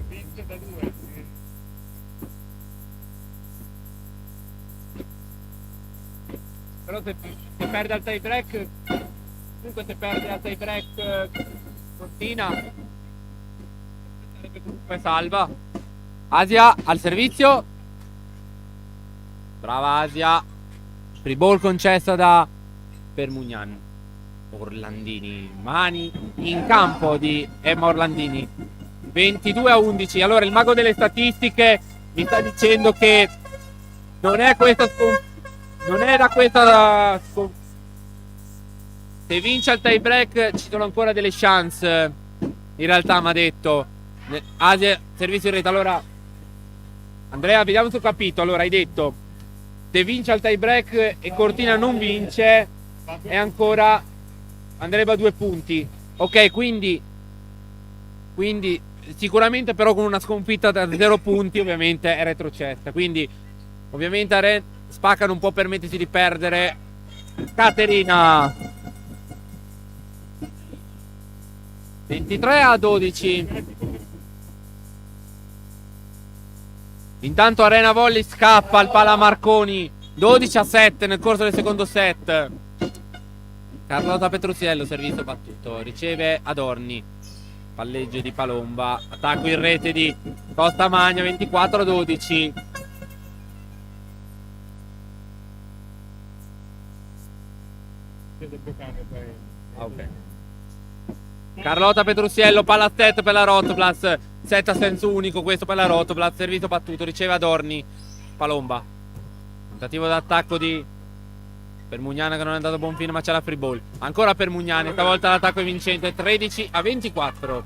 Vince da 2. Però se perde al tie break, comunque se perde al tie break Cortina, sarebbe comunque salva. Asia al servizio. Brava Asia. Free ball concessa per Mugnan. Orlandini, mani in campo di Emma Orlandini. 22-11. Allora il mago delle statistiche mi sta dicendo che non è questa non era questa se vince al tie break ci sono ancora delle chance in realtà mi ha detto Asia, servizio in rete. Allora Andrea, vediamo se ho capito. Allora hai detto se vince al tie break e Cortina non vince è ancora andrebbe a 2 punti. Ok, quindi sicuramente però con una sconfitta da 0 punti ovviamente è retrocessa. Quindi ovviamente a Ren Spacca non può permettersi di perdere. Caterina 23-12. Intanto Arena Volley scappa al Pala Marconi 12-7 nel corso del secondo set. Carlotta Petruziello, servizio battuto, riceve Adorni, palleggio di Palomba, attacco in rete di Costa Magna 24-12. Ok. Carlotta Petruziello, palla set per la Rotoplas, set a senso unico questo per la Rotoplas, servizio battuto, riceve Adorni, Palomba, tentativo d'attacco per Mugnana che non è andato a buon fine ma c'è la free ball, ancora per Mugnani, stavolta l'attacco è vincente, 13-24.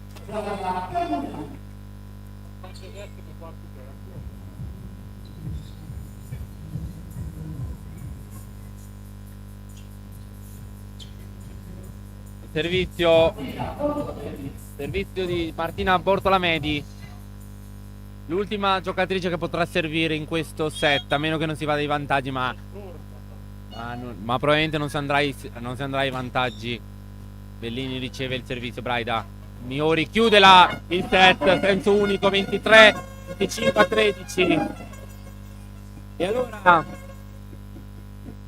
Servizio di Martina Bortolamedi, l'ultima giocatrice che potrà servire in questo set, a meno che non si vada ai vantaggi, ma probabilmente non si andrà ai vantaggi. Bellini riceve il servizio, Braida Miori chiude il set, senso unico 23-25-13. E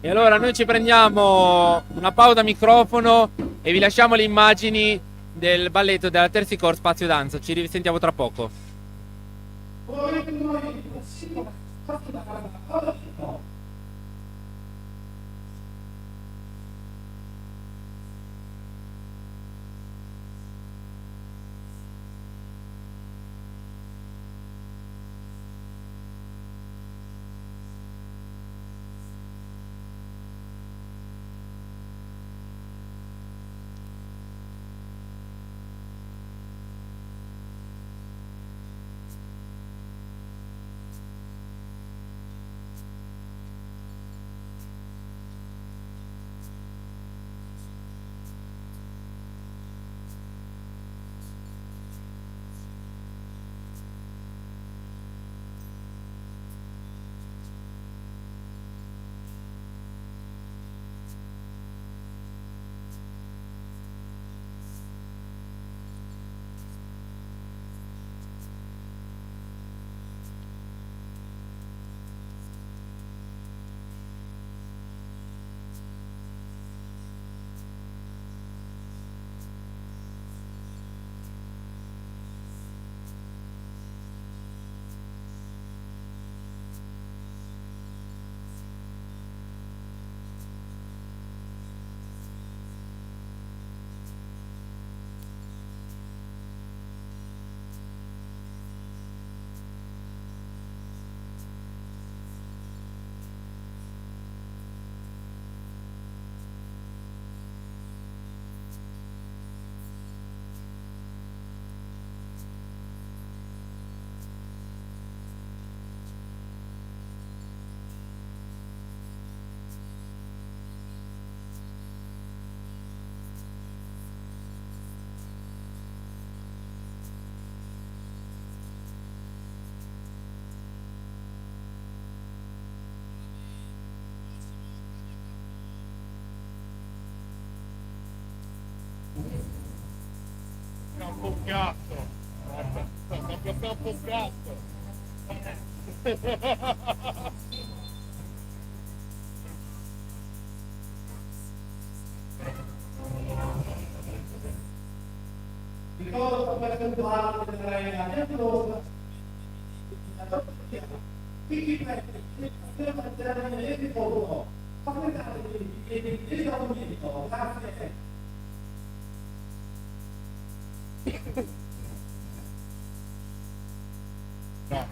allora noi ci prendiamo una pausa microfono e vi lasciamo le immagini del balletto della Tersicore Spazio Danza. Ci risentiamo tra poco. Campo un cazzo. Campo un cazzo. Ricordo per esempio dell'arena dietro qui di foto sapete di momento grazie. No.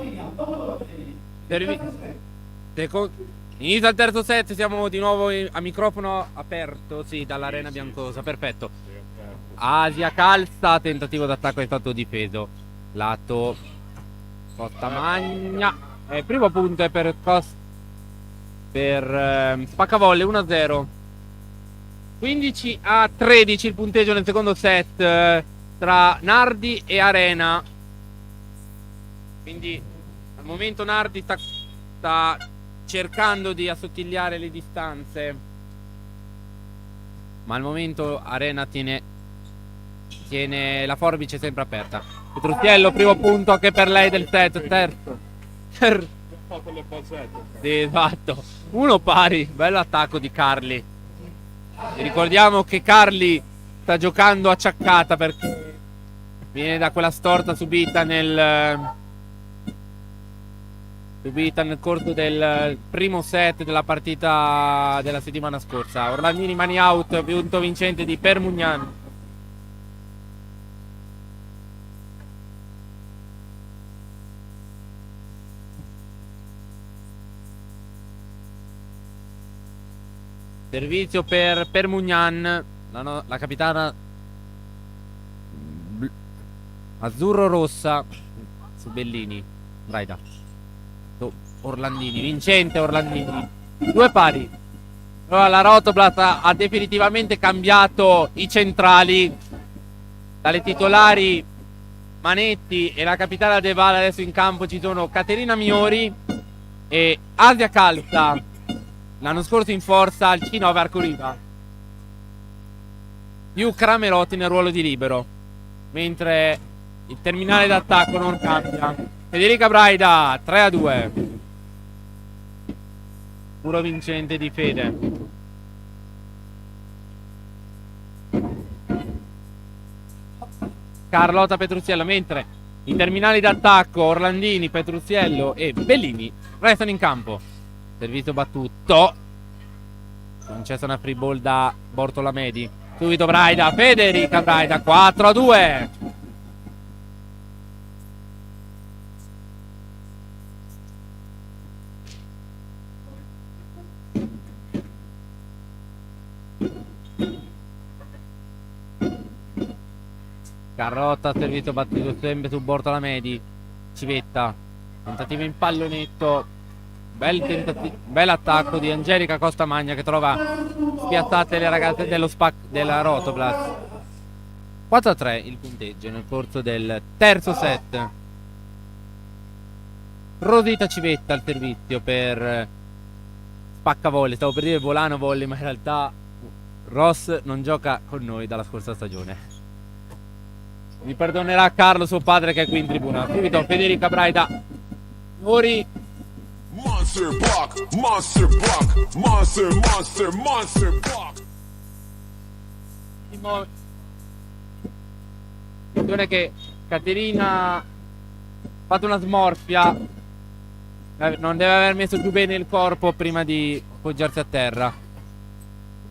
finiamo, dopo lo vedi. Servi- Inizia il terzo set, siamo di nuovo a microfono aperto, sì, dall'Arena Biancosa, perfetto. Asia calza, tentativo d'attacco è stato difeso. Lato Costamagna. Primo punto è per Spaccavolle 1-0. 15-13 il punteggio nel secondo set tra Nardi e Arena. Quindi al momento Nardi sta cercando di assottigliare le distanze, ma al momento Arena tiene la forbice sempre aperta. Petrucciello, primo punto anche per lei del set, terzo. Fatto le bazzette. Sì, esatto. Uno pari, bello attacco di Carli. E ricordiamo che Carli sta giocando acciaccata perché viene da quella storta subita nel corso del primo set della partita della settimana scorsa. Orlandini mani out, punto vincente di Permugnan. Servizio per Permugnan, la capitana azzurro-rossa su Bellini. Braida. Orlandini, vincente Orlandini. Due pari. Allora la Rotoblat ha definitivamente cambiato i centrali. Dalle titolari Manetti e la capitana De Valle adesso in campo ci sono Caterina Miori e Asia Calza. L'anno scorso in forza al C9 Arcoriva. Più Cramerotti nel ruolo di libero. Mentre il terminale d'attacco non cambia. Federica Braida 3-2. Puro vincente di Fede. Carlotta Petrucciello. Mentre i terminali d'attacco Orlandini, Petrucciello e Bellini restano in campo. Servizio battuto. Concessa una free ball da Bortolamedi. Subito Braida, Federica Braida 4-2. Carrotta, servizio battuto sempre su Bortolamedi. Civetta, tentativo in pallonetto. Bel attacco di Angelica Costamagna che trova spiazzate le ragazze della Rotoblat. 4-3 il punteggio nel corso del terzo set. Rosita Civetta al servizio per Spaccavolle. Stavo per dire Volano Volley, ma in realtà Ross non gioca con noi dalla scorsa stagione. Mi perdonerà Carlo, suo padre, che è qui in tribuna. Subito Federica Braida. Fuori. Monster block, monster block, monster, monster, monster block. Attenzione che Caterina ha fatto una smorfia. Non deve aver messo più bene il corpo prima di appoggiarsi a terra.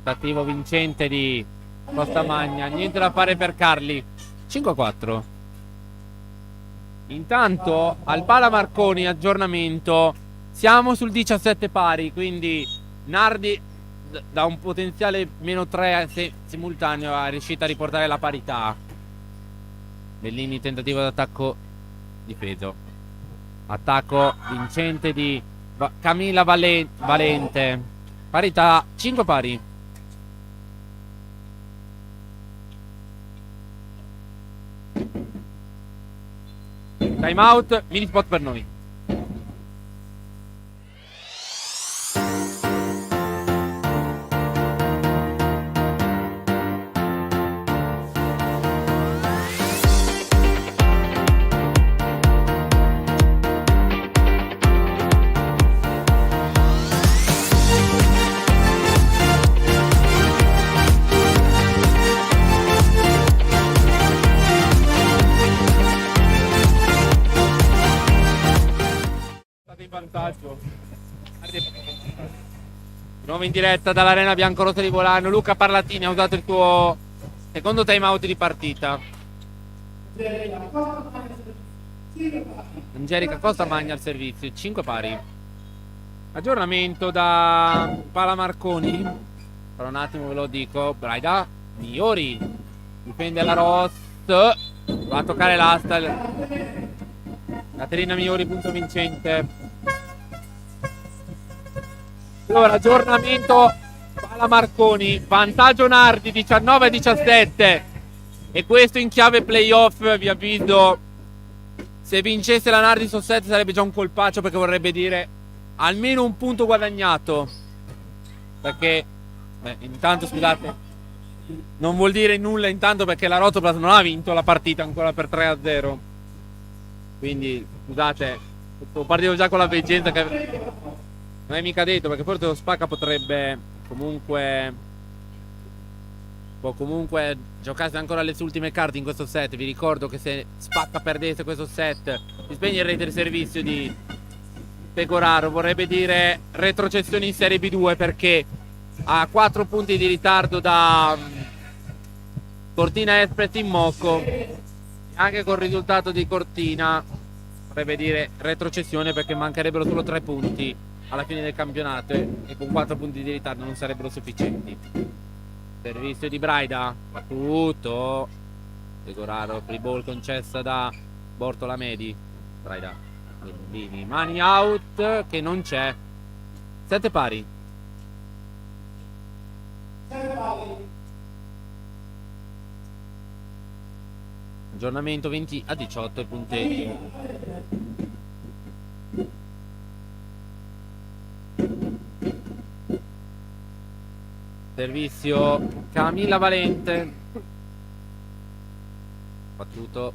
Tentativo vincente di Costamagna. Niente da fare per Carli. 5-4. Intanto al Pala Marconi aggiornamento. Siamo sul 17 pari, quindi Nardi da un potenziale -3 simultaneo è riuscita a riportare la parità. Bellini tentativo d'attacco difeso. Attacco vincente di Camilla Valente. Parità 5 pari. Time out, mini spot per noi. Vantaggio. Di nuovo in diretta dall'Arena Biancorossa di Volano. Luca Parlatini ha usato il tuo secondo time out di partita. Angelica Costa magna al servizio, 5 pari. Aggiornamento da Pala Marconi. Per un attimo ve lo dico. Braida Migliori difende la Ross, va a toccare l'asta. Caterina Migliori, punto vincente. Allora, aggiornamento Pala Marconi, vantaggio Nardi 19-17. E questo in chiave playoff, vi avviso. Se vincesse la Nardi su 7 sarebbe già un colpaccio, perché vorrebbe dire almeno un punto guadagnato. Perché intanto, scusate, non vuol dire nulla intanto, perché la Rotoplas non ha vinto la partita ancora per 3-0. Quindi scusate, partivo già con la veggenza, che non è mica detto, perché forse lo Spacca potrebbe comunque può comunque giocarsi ancora le sue ultime carte in questo set. Vi ricordo che se Spacca perdesse questo set si spegne il rete del servizio di Pecoraro, vorrebbe dire retrocessione in Serie B2, perché ha 4 punti di ritardo da Cortina Express in Mocco. Anche col risultato di Cortina vorrebbe dire retrocessione, perché mancherebbero solo 3 punti alla fine del campionato e con 4 punti di ritardo non sarebbero sufficienti. Servizio di Braida, battuto. Pecoraro, free ball concessa da Bortolamedi. Braida, Bellini, mani out, che non c'è. 7 pari. Aggiornamento 20-18 il punteggio. Servizio Camilla Valente, battuto.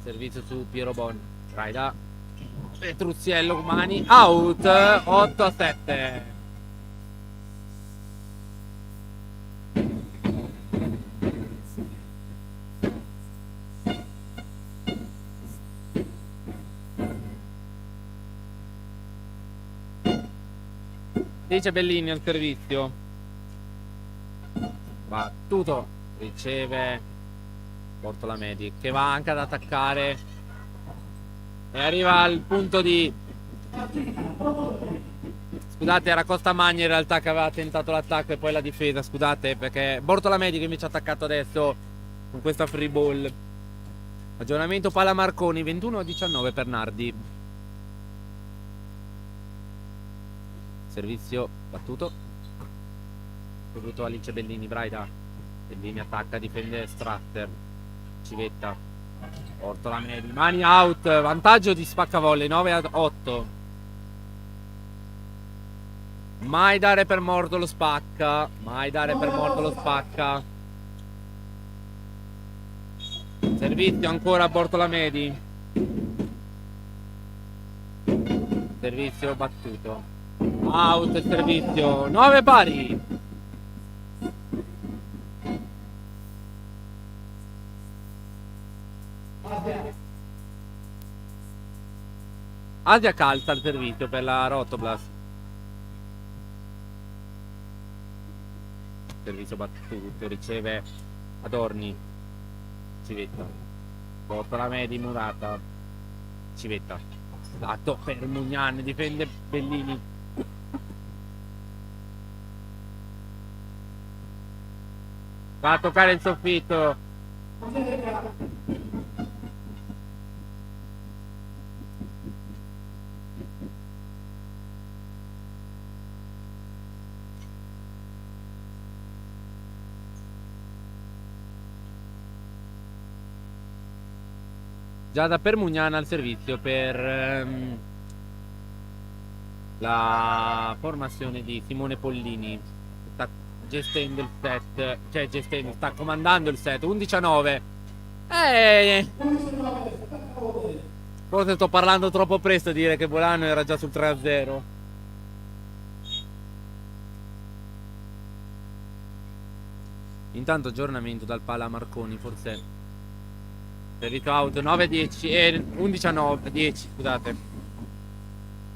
Servizio su Piero Bon. Braida, Petruzziello, mani out, 8-7. Dice Bellini al servizio. Battuto, riceve Bortolamedi, che va anche ad attaccare e arriva al punto di, scusate, era Costa Magna in realtà che aveva tentato l'attacco e poi la difesa, scusate, perché Bortolamedi che invece ha attaccato adesso con questa free ball. Aggiornamento Pala Marconi 21-19 per Nardi. Servizio battuto. Alice Bellini, Braida. Bellini attacca, difende Stratter. Civetta. Bortolamedi, mani out. Vantaggio di Spaccavolley 9-8. Mai dare per morto lo Spacca. Mai dare per morto lo Spacca. Servizio ancora a Bortolamedi. Servizio battuto. Out il servizio. 9 pari. Asia calza il servizio per la Rotoplas. Servizio battuto, riceve Adorni. Civetta. Bortolamedi, Murata. Civetta. Dato per Mugnan, difende Bellini. Va a toccare il soffitto. Giada Permugnana al servizio per la formazione di Simone Pollini. Sta gestendo il set, cioè gestendo, sta comandando il set. 11-9. Forse sto parlando troppo presto a dire che Bolano era già sul 3-0. Intanto aggiornamento dal Pala Marconi, forse servizio out 9-10 e 11-9-10, scusate.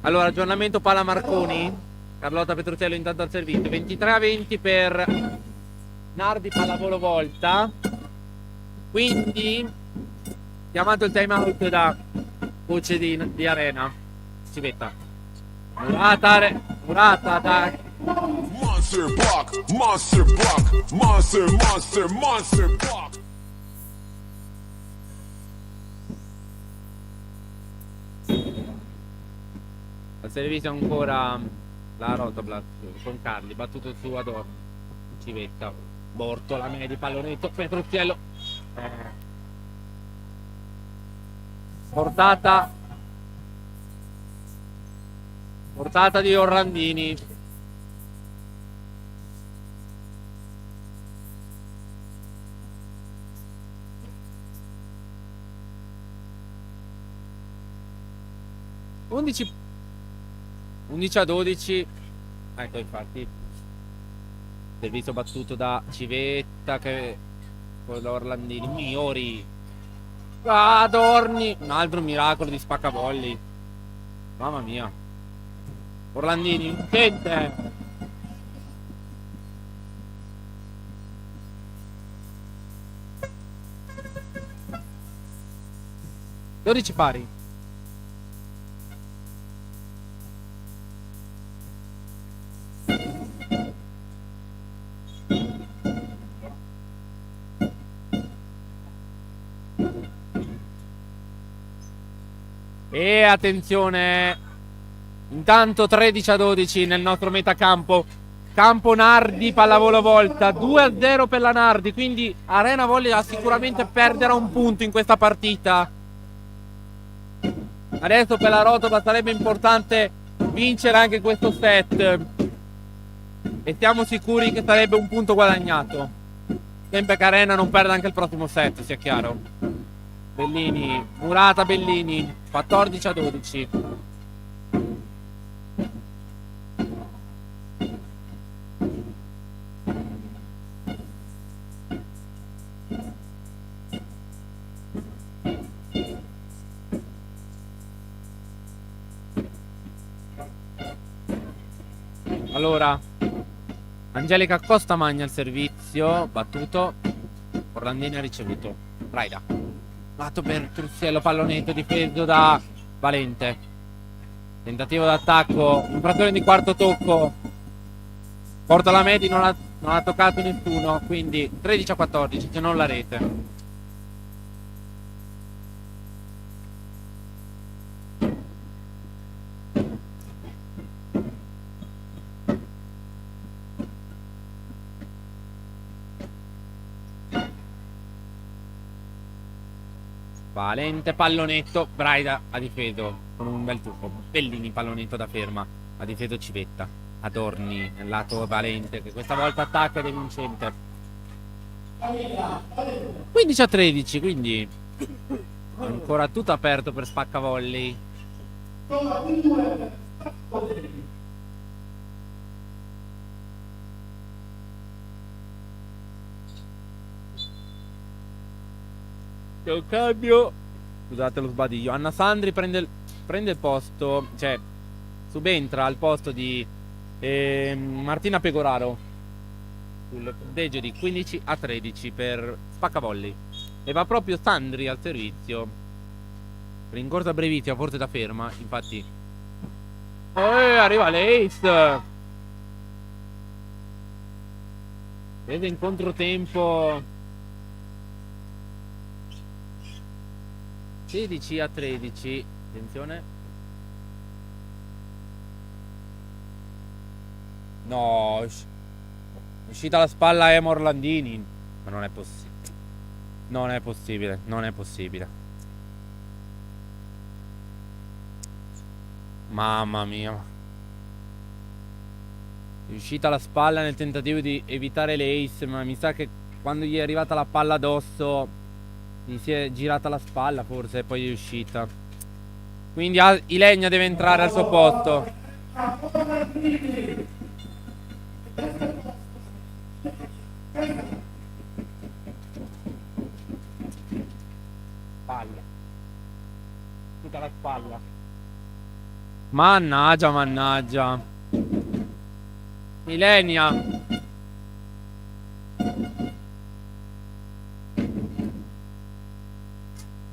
Allora, aggiornamento Pala Marconi. Carlotta Petruzzello intanto al servizio. 23-20 per Nardi, pallavolo volta. Quindi chiamato il time out da voce di Arena. Civetta. Murata, dai. Monster block, monster block, monster, monster, monster block. Al servizio ancora la Rotoblat con Carli, battuto su Adorno. Civetta. Bortola, Medi, pallonetto, Petruzziello. Portata di Orlandini. Undici 11-12. Ecco, infatti servizio battuto da Civetta che con Orlandini. Miori. Adorni. Un altro miracolo di spaccavolli. Mamma mia. Orlandini, niente. Dodici pari. E attenzione, intanto 13-12 nel nostro metacampo. Campo Nardi, pallavolo volta, 2-0 per la Nardi, quindi Arena Volley sicuramente perderà un punto in questa partita. Adesso per la Rotova sarebbe importante vincere anche questo set e siamo sicuri che sarebbe un punto guadagnato, sempre che Arena non perda anche il prossimo set, sia chiaro. Bellini, Murata, Bellini, 14-12. Allora, Angelica Costa Magna al servizio, battuto. Orlandini ha ricevuto. Braida. Lato per Trussiello, pallonetto difeso da Valente. Tentativo d'attacco, infrazione di quarto tocco. Porta la Medi, non ha toccato nessuno, quindi 13-14, se non la rete. Valente, pallonetto, Braida ha difeso con un bel tuffo. Bellini, pallonetto da ferma, ha difeso Civetta. Adorni nel lato Valente che questa volta attacca De Vincente. 15-13, quindi ancora tutto aperto per spaccavolley. C'è un cambio. Scusate lo sbadiglio. Anna Sandri prende il posto, cioè subentra al posto di Martina Pegoraro sul punteggio di 15-13 per spaccavolley. E va proprio Sandri al servizio. Rincorsa brevissima, forse da ferma, infatti. Arriva l'Ace. Vede in controtempo. 16-13. Attenzione. No, uscita la spalla Emma Orlandini. Ma non è possibile. Non è possibile. Non è possibile. Mamma mia. È uscita la spalla nel tentativo di evitare l'ace, ma mi sa che quando gli è arrivata la palla addosso gli si è girata la spalla forse e poi è uscita. Quindi Ilenia deve entrare al suo posto. Spalla. Tutta la spalla. Mannaggia, mannaggia. Ilenia.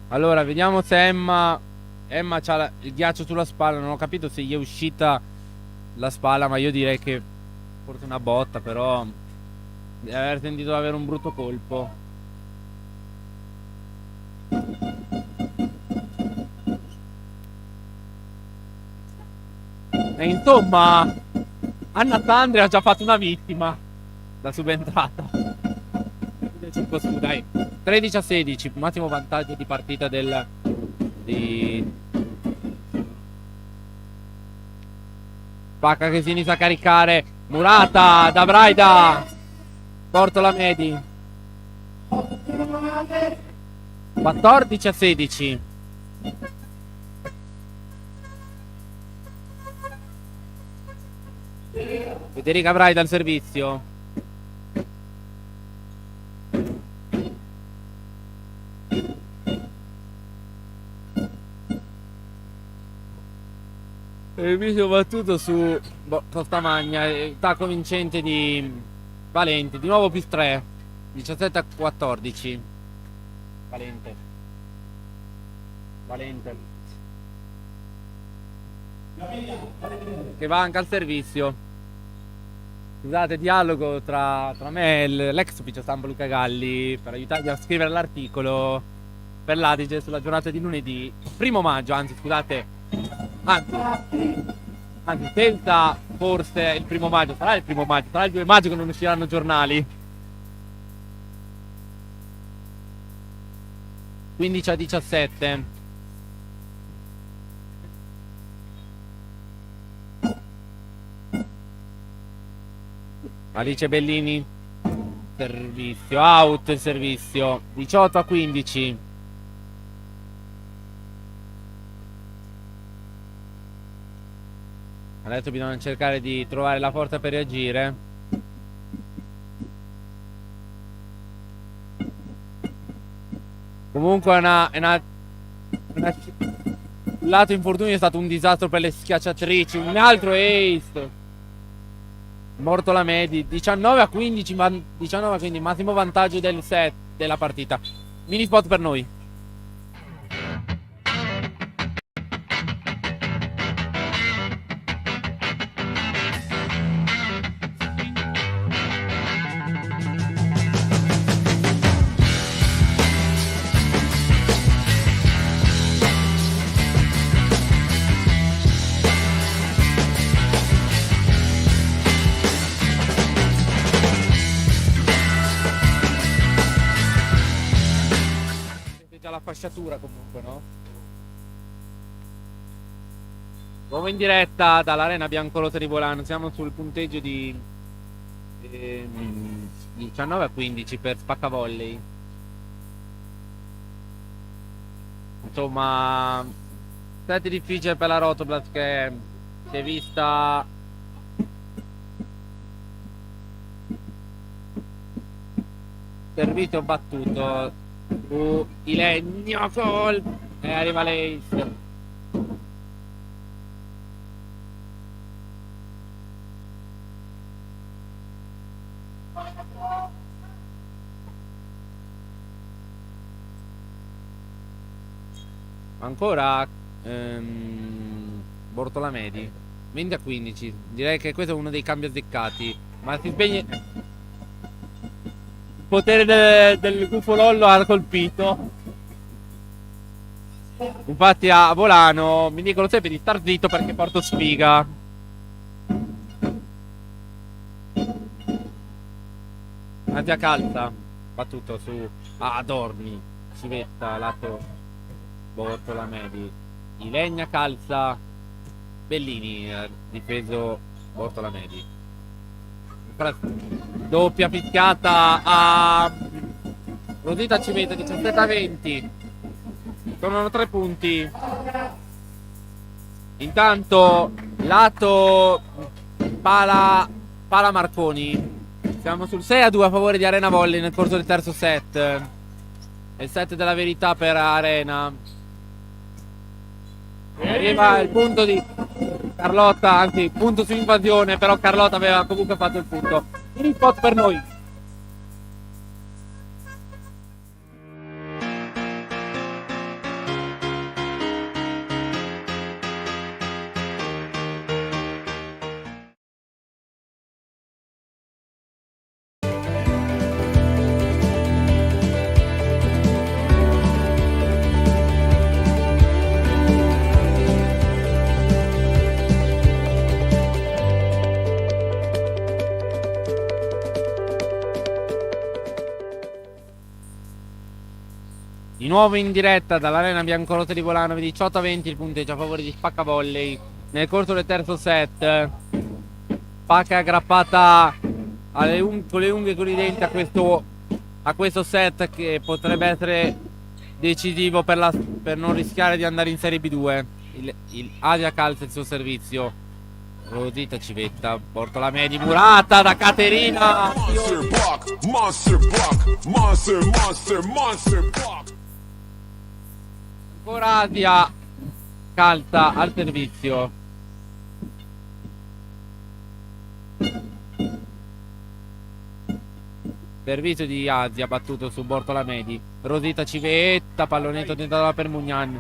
Allora, vediamo se Emma Emma c'ha il ghiaccio sulla spalla. Non ho capito se gli è uscita la spalla, ma io direi che forse una botta, però deve aver tendito ad avere un brutto colpo. E insomma, Anna Tandri ha già fatto una vittima da subentrata. Dai, 13-16, massimo vantaggio di partita di Pacca che si inizia a caricare. Murata da Braida. Portola Medi. 14-16. Federica Braida al servizio. Il video battuto su Costamagna. Tacco vincente di Valente. Di nuovo più 3. 17-14. Valente. Che va anche al servizio. Scusate, dialogo tra me e l'ex ufficio stampa Luca Galli per aiutarvi a scrivere l'articolo per l'Adige sulla giornata di lunedì 1° maggio, anzi scusate, anzi senza forse il 1° maggio, sarà il 1° maggio, sarà il 2 maggio che non usciranno giornali. 15-17. Alice Bellini, servizio, out il servizio, 18-15. Adesso bisogna cercare di trovare la forza per reagire. Comunque il lato infortunio è stato un disastro per le schiacciatrici. Un altro ace. Morto la Medi. 19-15. 19, quindi massimo vantaggio del set della partita. Mini spot per noi. La fasciatura comunque, no? Uomo in diretta dall'Arena Biancolotta di Volano. Siamo sul punteggio di 19-15 per spaccavolley. Insomma, set difficile per la Rotoblat che si è vista servizio battuto. Ilegno gol e arriva l'Ace. Ancora Bortolamedi 20-15. Direi che questo è uno dei cambi azzeccati. Ma si spegne. Il potere del gufo Lollo ha colpito. Infatti a Volano mi dicono sempre di star zitto perché porto sfiga. Anzi a calza. Battuto su Adorni. Civetta lato Bortolamedi. Ilegna calza Bellini difeso Bortolamedi. Doppia fischiata a Rosita Civetta 17-20. Sono 3 punti. Intanto lato Pala Marconi. Siamo sul 6-2 a favore di Arena Volley nel corso del terzo set. È il set della verità per Arena. Arriva il punto di Carlotta, anzi punto su invasione, però Carlotta aveva comunque fatto il punto. Mini spot per noi. Di nuovo in diretta dall'arena biancorossa di Volano, 18-20 il punteggio a favore di Spaccavolley. Nel corso del terzo set Spacca è aggrappata con le unghie e con i denti a questo set che potrebbe essere decisivo per non rischiare di andare in Serie B2. Il Asia calza il suo servizio. Rosita Civetta, Bortolamedi, murata da Caterina. Monster block, monster block, monster, monster, monster block. Ancora Asia calza al servizio. Servizio di Asia battuto su Bortolamedi. Rosita Civetta, pallonetto tentato da Permugnan.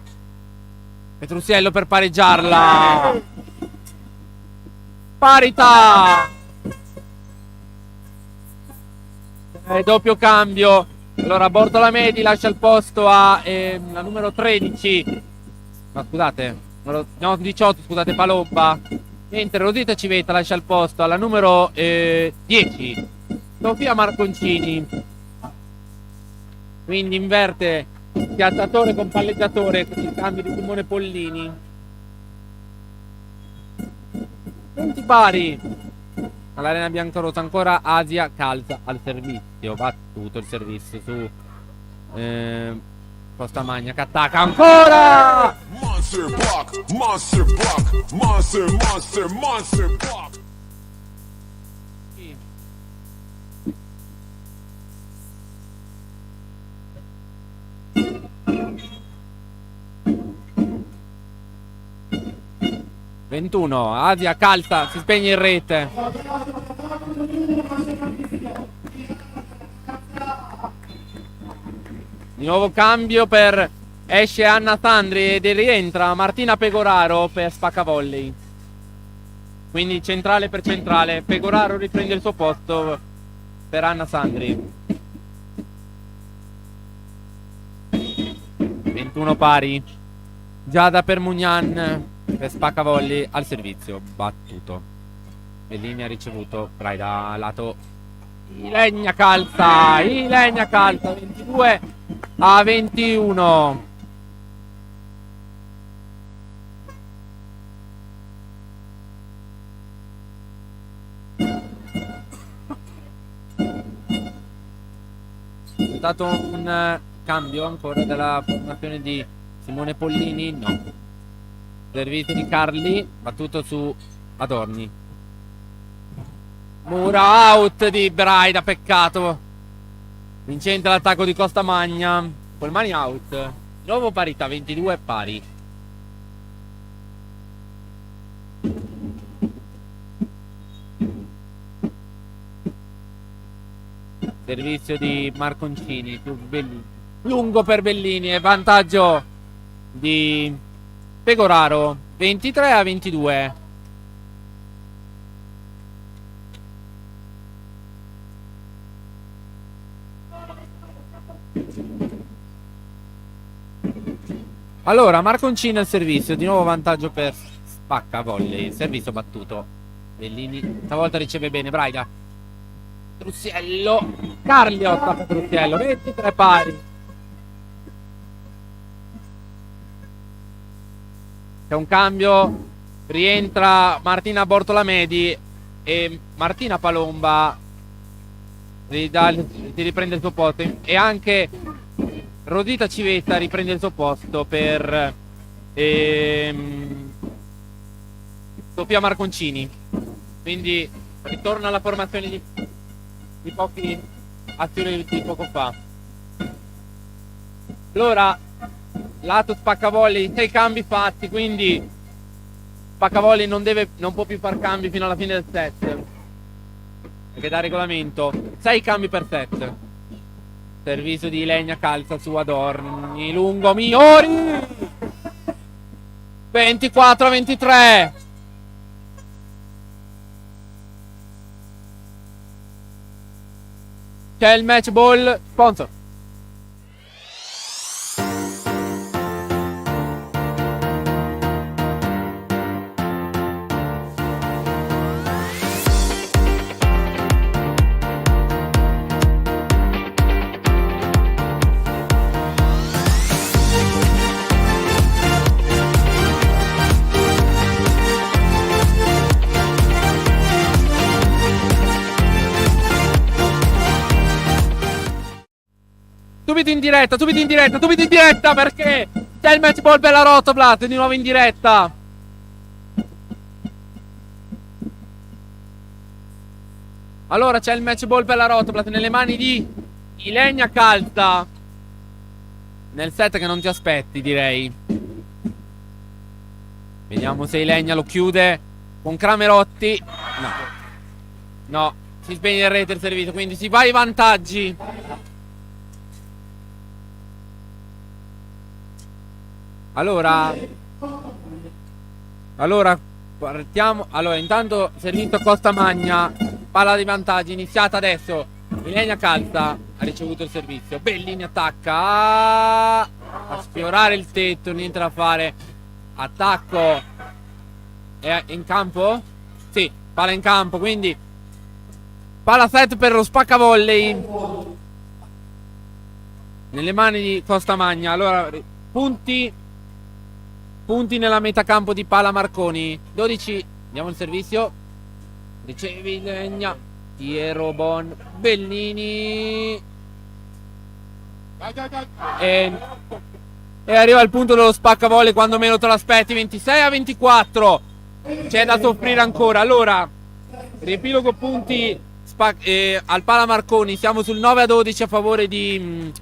Petrusiello per pareggiarla. Parità. Doppio cambio. Allora Bortolamedi lascia il posto a la numero 13. No, scusate. No, 18, scusate, Palomba. Mentre Rosita Civetta lascia il posto alla numero 10. Sofia Marconcini. Quindi inverte piazzatore con palleggiatore con il cambio di Simone Pollini. 20 pari all'arena biancorossa. Ancora Asia calza al servizio. Battuto il servizio su Costamagna che attacca ancora. Monster block, monster block, monster, monster, monster block. ...21, Asia calza, si spegne in rete. Di nuovo cambio esce Anna Sandri ed rientra Martina Pegoraro per Spaccavolley. Quindi centrale per centrale. Pegoraro riprende il suo posto per Anna Sandri. 21 pari. Giada Permugnan per Spaccavolley al servizio. Battuto. Bellini ha ricevuto. Braida lato. Ilenia calza. 22-21. È stato un cambio ancora della formazione di Simone Pollini? No. Servizio di Carli, battuto su Adorni. Mura out di Braida, peccato. Vincente l'attacco di Costamagna. Polmani out. Di nuovo parità, 22 pari. Servizio di Marconcini su Bellini. Lungo per Bellini e vantaggio di Pegoraro. 23-22. Allora, Marconcini al servizio. Di nuovo vantaggio per Spaccavolley. Servizio battuto. Bellini stavolta riceve bene. Braida. Trussiello. Carliot a Trussiello. 23 pari. C'è un cambio. Rientra Martina Bortolamedi e Martina Palomba si riprende il suo posto. E anche Rosita Civetta riprende il suo posto per Sofia Marconcini. Quindi ritorna alla formazione di poche azioni di poco fa. Allora, lato Spaccavolley, 6 cambi fatti, quindi Spaccavolley non può più far cambi fino alla fine del set, perché da regolamento 6 cambi per set. Servizio di Ilenia calza su Adorni, lungo Miori. 24-23. C'è il match ball sponsor. Subito in diretta, subito in diretta, subito in diretta, perché c'è il match ball per la Rotoblat di nuovo in diretta. Allora c'è il match ball per la Rotoblat nelle mani di Ilenia Calza. Nel set che non ti aspetti, direi. Vediamo se Ilenia lo chiude con Cramerotti. No. No, si spegne il rete il servizio, quindi si va ai vantaggi. Allora partiamo. Allora, intanto servizio Costa Magna, palla di vantaggio iniziata adesso. Ilenia Calza ha ricevuto il servizio. Bellini attacca a sfiorare il tetto, niente da fare. Attacco è in campo? Sì, palla in campo, quindi palla set per lo spaccavolley nelle mani di Costa Magna. Allora, punti nella metà campo di Pala Marconi. 12, andiamo il servizio. Ricevi Ilenia, Piero Bon, Bellini e arriva al punto dello spaccavolley quando meno te l'aspetti. 26-24, c'è da soffrire ancora. Allora, riepilogo punti al Pala Marconi, siamo sul 9-12 a favore di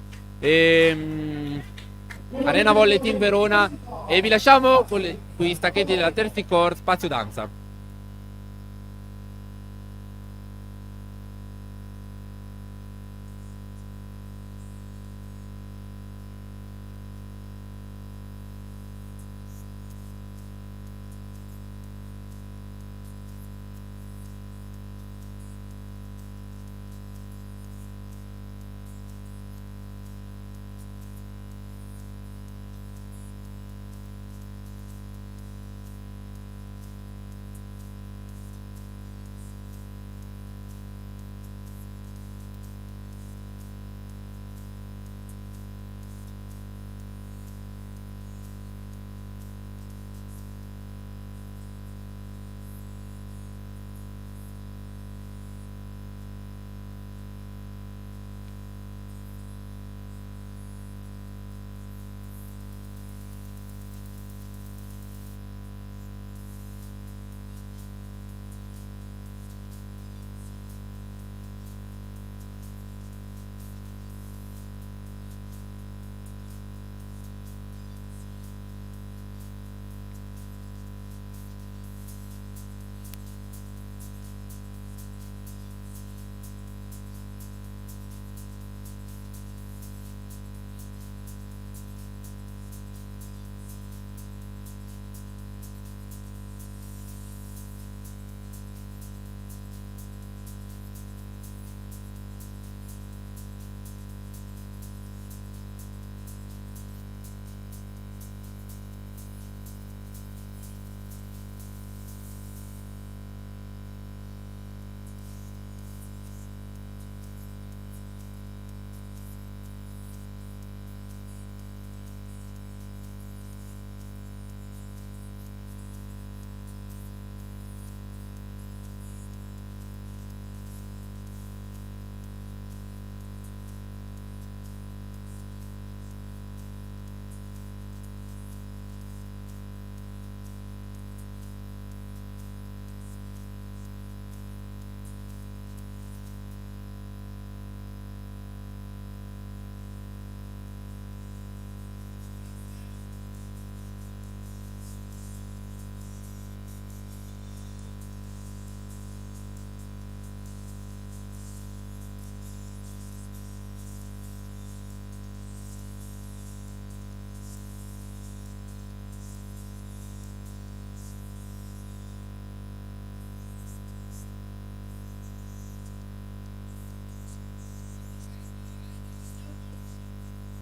Arena Volley Team Verona. E vi lasciamo con i stacchetti della Terzicore Spazio Danza.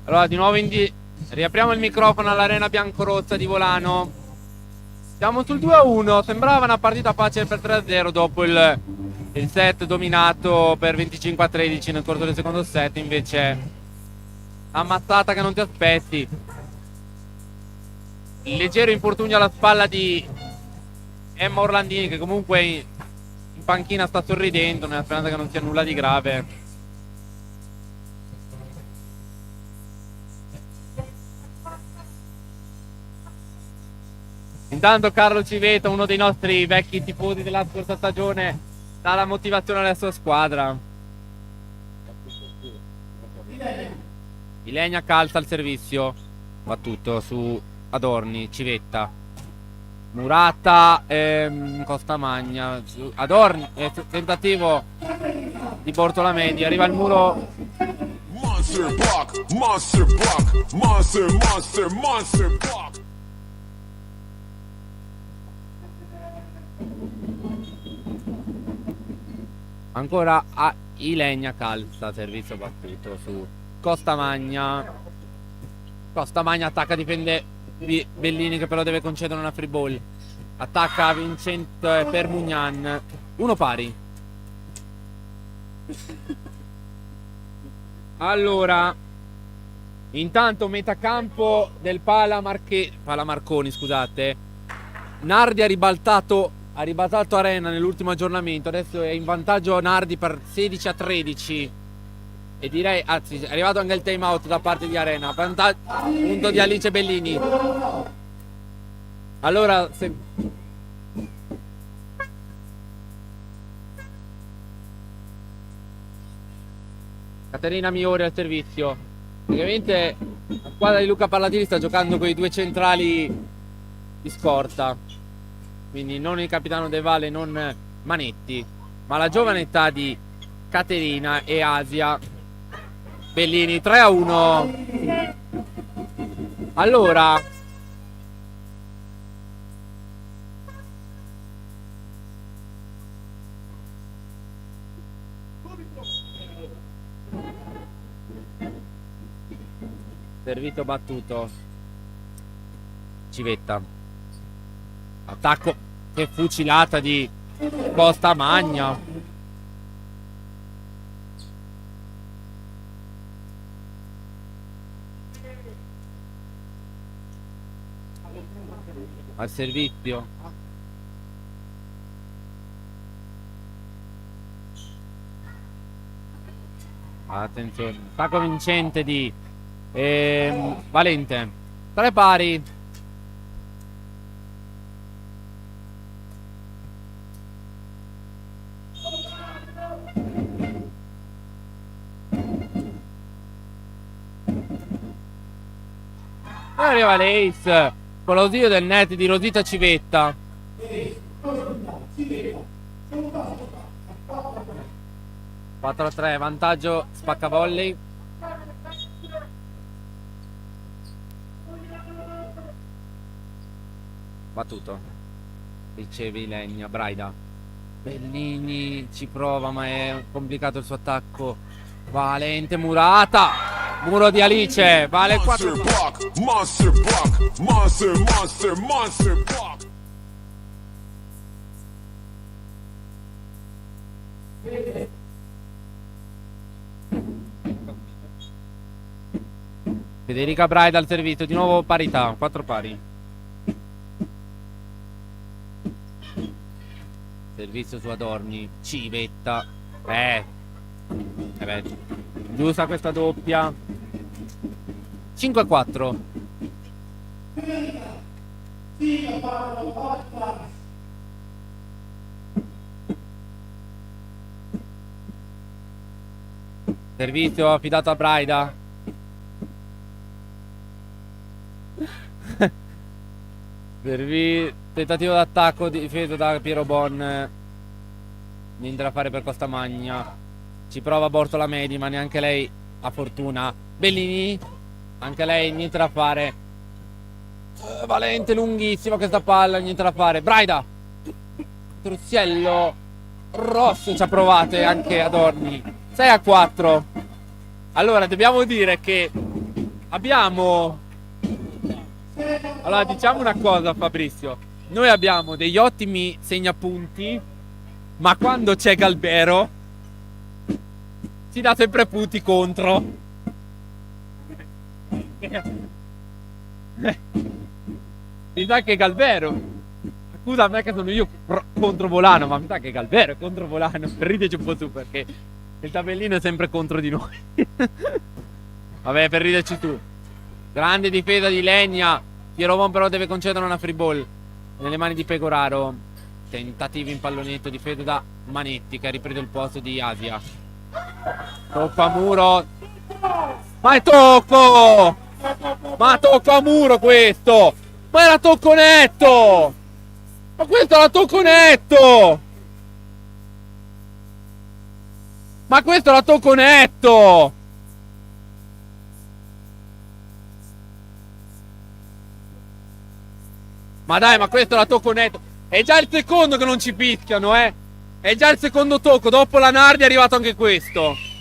Allora, di nuovo riapriamo il microfono all'Arena Biancorossa di Volano. Siamo sul 2-1. Sembrava una partita facile per 3-0 dopo il set dominato per 25-13 nel corso del secondo set. Invece, ammazzata che non ti aspetti. Il leggero infortunio alla spalla di Emma Orlandini, che comunque in panchina sta sorridendo, nella speranza che non sia nulla di grave. Intanto Carlo Civetta, uno dei nostri vecchi tifosi della scorsa stagione, dà la motivazione alla sua squadra. Ilenia calza al servizio, battuto su Adorni, Civetta, Murata, Costamagna, Adorni, tentativo di Bortolomedi, arriva al muro. Monster block, monster block, monster, monster, monster block. Ancora a Ilenia calza, servizio battuto su Costamagna. Costamagna attacca, difende Bellini che però deve concedere una free ball. Attacca Vincent per Mugnan. Uno pari. Allora, intanto metacampo del Palamarconi, scusate. Nardi ha ribaltato Arena nell'ultimo aggiornamento. Adesso è in vantaggio Nardi per 16-13. E direi, anzi, è arrivato anche il time out da parte di Arena. Vantaggio, punto di Alice Bellini. Allora, Caterina Miori al servizio. Ovviamente la squadra di Luca Palladini sta giocando con i due centrali di scorta, quindi non il capitano De Valle, non Manetti, ma la giovane età di Caterina e Asia. Bellini 3-1. Allora, servito battuto, Civetta, attacco, che fucilata di Costamagna. Al servizio attenzione, attacco vincente di Valente, 3 pari. E arriva l'Ace con l'ausilio del net di Rosita Civetta. 4-3, vantaggio spaccavolley. Battuto, ricevi Legna, Braida. Bellini ci prova ma è complicato il suo attacco. Valente, Murata, muro di Alice, vale 4. Monster block, monster block, monster, monster, monster block. Federica Braida al servizio, di nuovo parità, 4 pari. Servizio su Adorni, Civetta. Giusta questa doppia. 5-4. Servizio affidato a Braida. Tentativo d'attacco difeso da Piero Bon. Niente da fare per Costamagna. Ci prova Bortolomedi ma neanche lei ha fortuna. Bellini, anche lei niente da fare. Valente, lunghissima questa palla, niente da fare. Braida, Trussiello, Rosso ci ha provate anche Adorni. 6-4. Allora dobbiamo dire che abbiamo, allora diciamo una cosa, Fabrizio, noi abbiamo degli ottimi segnapunti, ma quando c'è Galbero ci dà sempre punti contro. Mi sa che Galbero, scusa a me che sono io contro Volano, ma mi sa che Galbero è contro Volano. Rideci un po' su perché il tabellino è sempre contro di noi. Vabbè, per riderci tu. Grande difesa di Legna. Piero Bon però deve concedere una free ball. nelle mani di Pegoraro. Tentativo in pallonetto difeso da Manetti, che ha ripreso il posto di Asia. Tocco a muro. Ma è tocco! Ma tocco a muro questo! Ma era tocco netto! Ma questo era tocco netto! Ma questo era tocco netto! Ma dai, ma questo era tocco netto! È già il secondo che non ci fischiano, eh! È già il secondo tocco, dopo la Nardi è arrivato anche questo.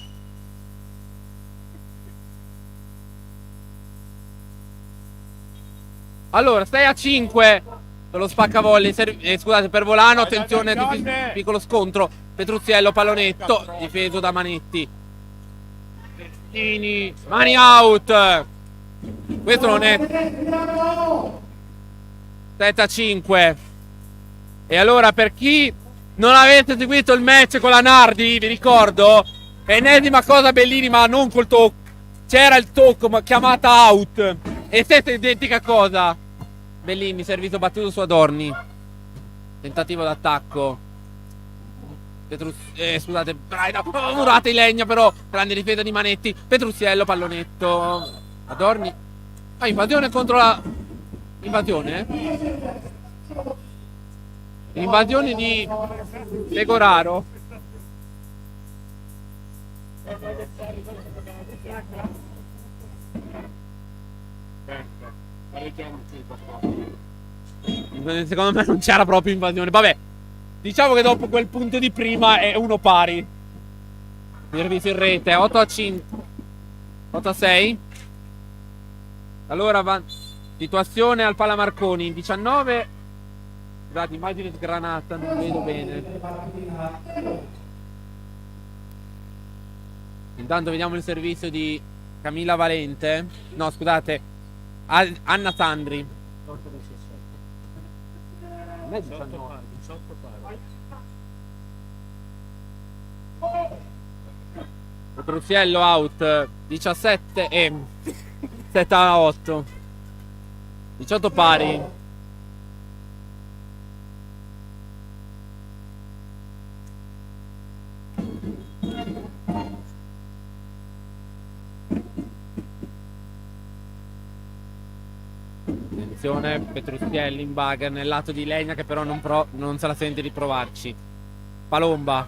Allora, 6-5 per lo spaccavolley. Scusate, per Volano, attenzione, piccolo scontro. Petruzziello, pallonetto, difeso da Manetti. Mani out. Questo non è 7-5. E allora, per chi non avete seguito il match con la Nardi, vi ricordo, ennesima cosa Bellini, ma non col tocco. C'era il tocco, ma chiamata out. E stessa identica cosa. Bellini, servizio battuto su Adorni. Tentativo d'attacco. Scusate, murata in legna, però. Grande difesa di Manetti. Petruzziello, pallonetto. Adorni. Ah, invasione contro la... Invasione? Invasione di Pegoraro. Secondo me non c'era proprio invasione. Vabbè, diciamo che dopo quel punto di prima è uno pari. Servizio in rete 8-5, 8-6. Allora situazione al Pala Marconi 19. Scusate, immagine sgranata, non vedo bene. Intanto vediamo il servizio di Camilla Valente. No, scusate, Anna Sandri. Non è 19. Petruzziello out 17 e 7-8. 18 pari. Attenzione, Petruzzielli in bugger nel lato di legna, che però non se la sente di provarci. Palomba.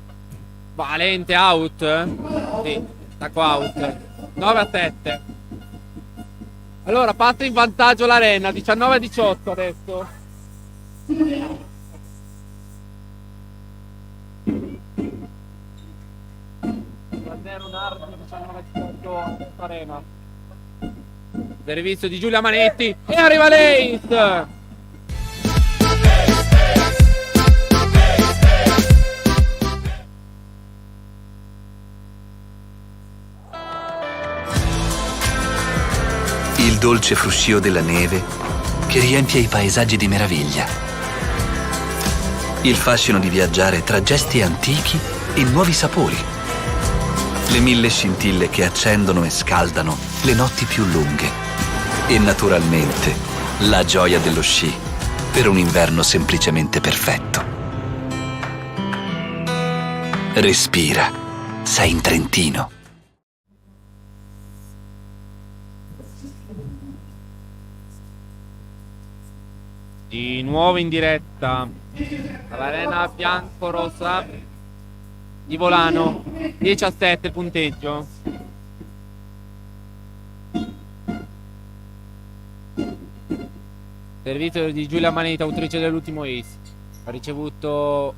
Valente out. Sì, attacco out. 9-7. Allora passa in vantaggio l'Arena 19-18 adesso. Nardi 19-18 Arena. Servizio di Giulia Manetti e arriva l'Ace. Il dolce fruscio della neve che riempie i paesaggi di meraviglia. Il fascino di viaggiare tra gesti antichi e nuovi sapori. Le 1000 scintille che accendono e scaldano le notti più lunghe. E naturalmente la gioia dello sci per un inverno semplicemente perfetto. Respira, sei in Trentino. Di nuovo in diretta all'Arena bianco-rossa di Volano. 10-7 il punteggio. Servizio di Giulia Manetti, autrice dell'ultimo ace. Ha ricevuto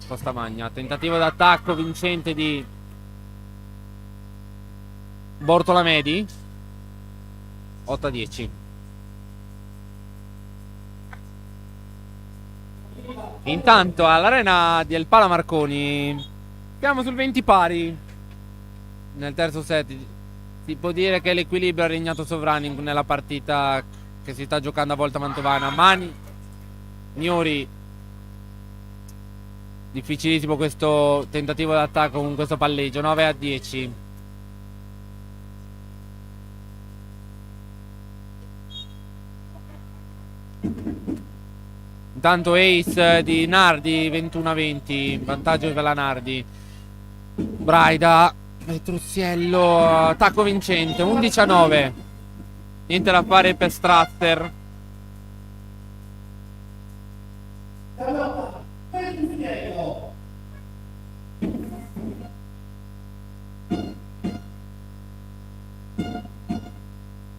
Costamagna. Tentativo d'attacco vincente di Bortolamedi. 8-10. Intanto all'Arena del Pala Marconi siamo sul 20 pari. Nel terzo set si può dire che l'equilibrio ha regnato sovrano nella partita che si sta giocando a volta mantovana. Mani Niori, difficilissimo questo tentativo d'attacco con questo palleggio. 9-10. Intanto ace di Nardi 21-20, vantaggio per la Nardi. Braida, Petruziello, attacco vincente 11-9. Niente da fare per Strasser. Carlotta, Petruziello.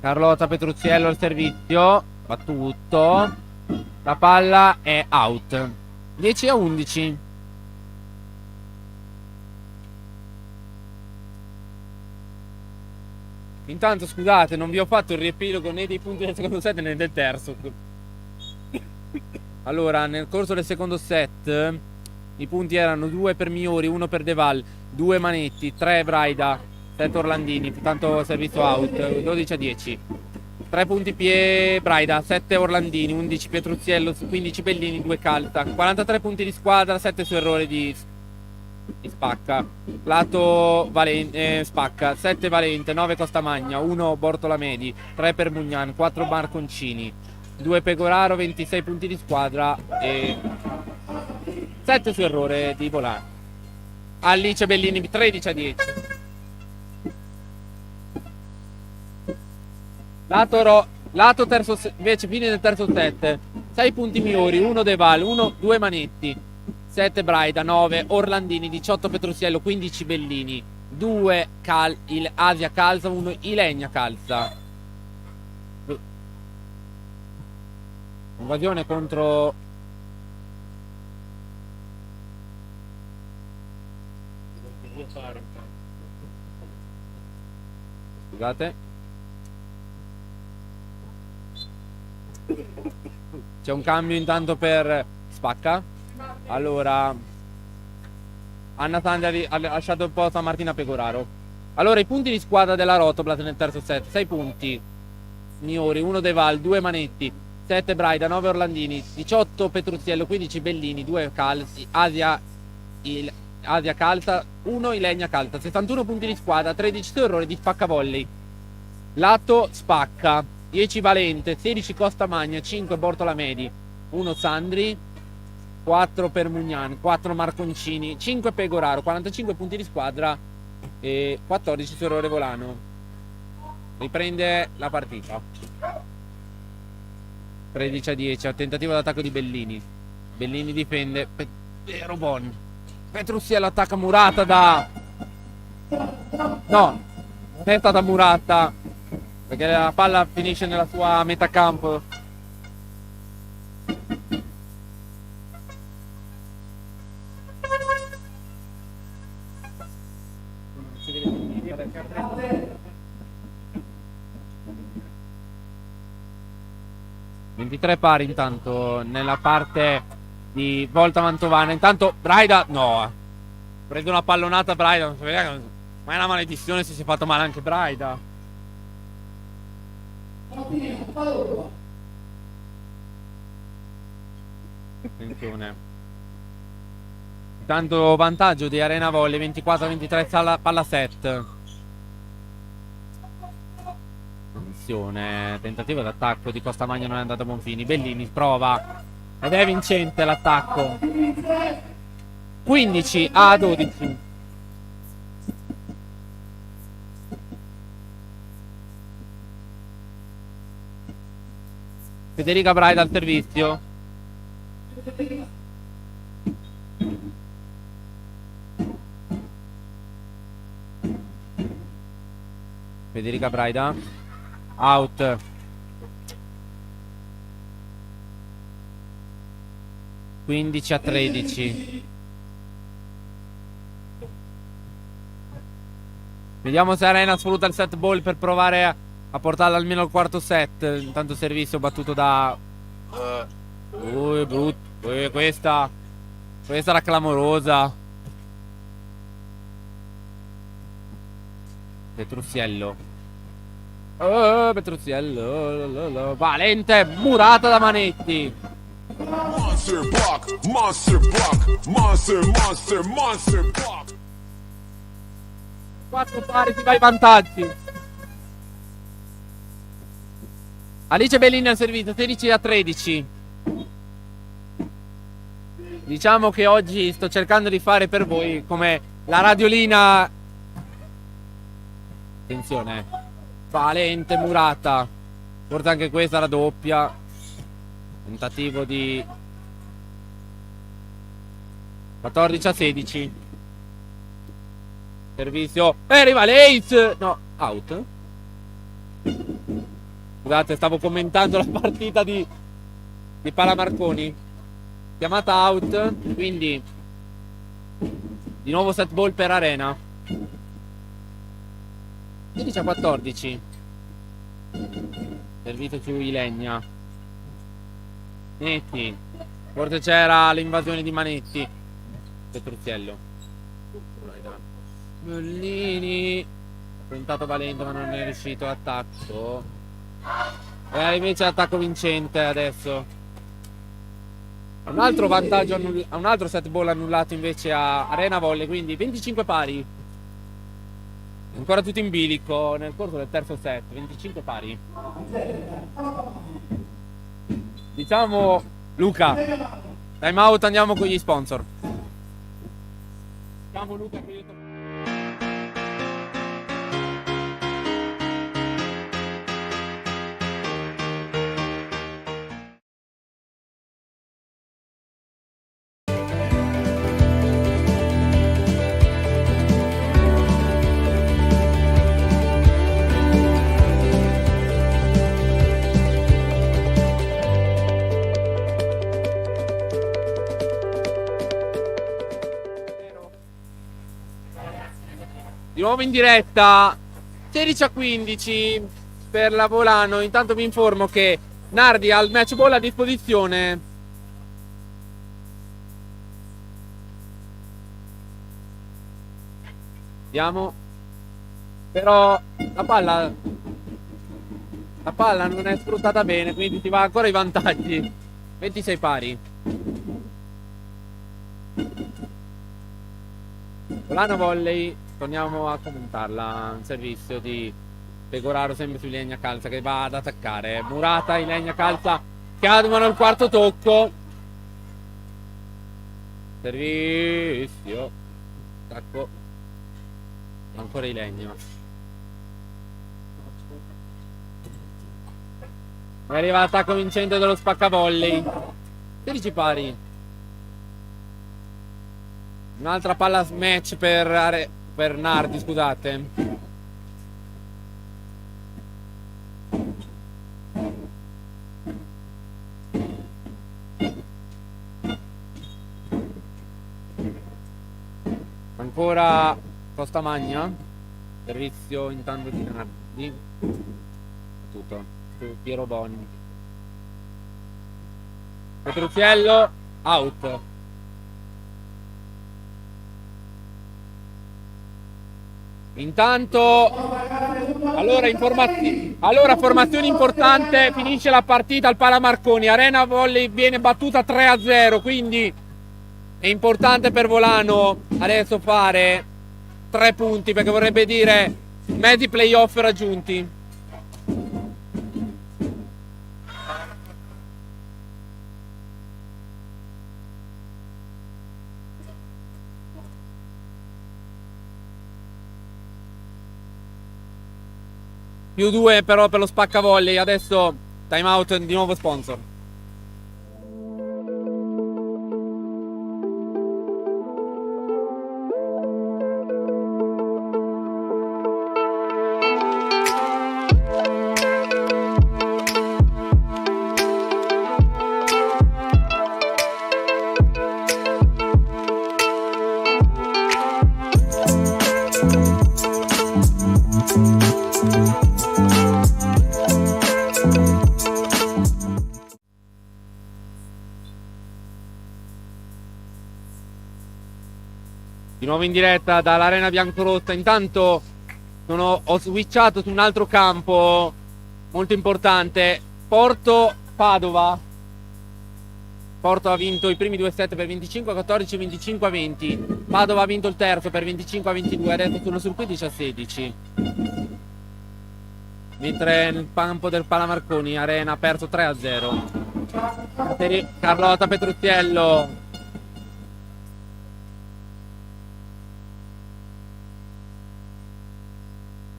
Carlotta Petruziello al servizio, battuto. La palla è out. 10-11. Intanto scusate, non vi ho fatto il riepilogo né dei punti del secondo set né del terzo. Allora, nel corso del secondo set i punti erano 2 per Miori, 1 per Deval, 2 Manetti, 3 Braida, 7 Orlandini, tanto servizio out, 12-10. 3 punti Braida, 7 Orlandini, 11 Petruziello, 15 Bellini, 2 Calta. 43 punti di squadra, 7 su errore di Spacca. Lato Spacca, 7 Valente, 9 Costamagna, 1 Bortolamedi, 3 per Mugnan, 4 Marconcini, 2 Pegoraro, 26 punti di squadra e 7 su errore di Volà. Alice Bellini 13-10. Lato terzo, invece fine del terzo set, 6 punti Miori, 1 Deval, 2 Manetti, 7 Braida, 9 Orlandini, 18 Petruziello, 15 Bellini, 2 il Asia Calza, 1 Ilenia Calza. Invasione contro scusate. C'è un cambio intanto per Spacca. Allora Anna Sandri ha lasciato il posto a Martina Pegoraro. Allora i punti di squadra della Rotoblat nel terzo set: 6 punti Miori, 1 Deval, 2 Manetti, 7 Braida, 9 Orlandini, 18 Petruziello, 15 Bellini, 2 Calzi, Asia Calza, 1 Ilenia Calza. 61 punti di squadra, 13 su errore di Spacca Volley. Lato Spacca: 10 Valente, 16 Costamagna, 5 Bortolamedi, 1 Sandri, 4 per Mugnan, 4 Marconcini, 5 Pegoraro, 45 punti di squadra e 14 su errore Volano. Riprende la partita. 13-10, tentativo d'attacco di Bellini. Bellini difende, Robon. Petruziello attacca Murata da... No, non è stata Murata, perché la palla finisce nella sua metà campo. (23 pari intanto nella parte di volta mantovana). Intanto Braida, no, prende una pallonata Braida, ma è una maledizione se si è fatto male anche Braida. Attenzione. Intanto vantaggio di Arena Volley, 24-23 palla set. Attenzione, tentativo d'attacco di Costamagna non è andato a buon fine. Bellini prova ed è vincente l'attacco. 15-12. Federica Braida al servizio. Federica Braida out. (15 a 13). Vediamo se Arena sfrutta il set ball per provare a portarla almeno al quarto set. Intanto servizio battuto da brutto. Questa era clamorosa. Petruziello. Petruziello. Valente, Murata da Manetti. Monster block, monster block, monster block. 4 pari, si va ai vantaggi. Alice Bellini al servizio, 16 a 13. Diciamo che oggi sto cercando di fare per voi come la radiolina. Attenzione. Valente Murata. Forse anche questa la doppia. Tentativo di 14-16. Servizio. Arriva l'Ace. No, out. Scusate, stavo commentando la partita di Palamarconi. Chiamata out. Quindi di nuovo set ball per Arena. 16-14. Servizio su Ilenia. Netti. Forse c'era l'invasione di Manetti. Petruziello. Bollini. Ha tentato Valente ma non è riuscito. Attacco. E invece attacco vincente adesso. Un altro vantaggio, un altro set ball annullato invece a Arena Volley. Quindi 25 pari. Ancora tutto in bilico nel corso del terzo set. 25 pari. Diciamo, Luca, time out, andiamo con gli sponsor. Diciamo Luca che io di nuovo in diretta 16-15 per la Volano. Intanto vi informo che Nardi ha il match ball a disposizione. Vediamo. Però la palla non è sfruttata bene, quindi ti va ancora i vantaggi. 26 pari. Volano Volley. Torniamo a commentarla. Un servizio di Pegoraro sempre su Ilenia Calza che va ad attaccare. Murata, Ilenia Calza cadono il quarto tocco. Servizio. Attacco. Ancora Ilenia. E arriva l'attacco vincente dello spaccavolley. 16 pari. Un'altra palla smash per Nardi, scusate. Ancora Costa Magna. Servizio intanto di Nardi. Tutto su Piero Boni. Petruziello out. Intanto formazione importante, finisce la partita al Palamarconi. Arena Volley viene battuta 3-0, quindi è importante per Volano adesso fare 3 punti, perché vorrebbe dire mezzi playoff raggiunti. Più 2 però per lo spaccavolley. Adesso time out, di nuovo sponsor. Di nuovo in diretta dall'Arena Biancorossa. Intanto ho switchato su un altro campo molto importante. Porto-Padova. Porto ha vinto i primi 2 set per 25-14 e 25-20. Padova ha vinto il terzo per 25-22. Adesso sono sul 15-16. Mentre nel campo del Palamarconi Arena ha perso 3-0. Carlotta Petruziello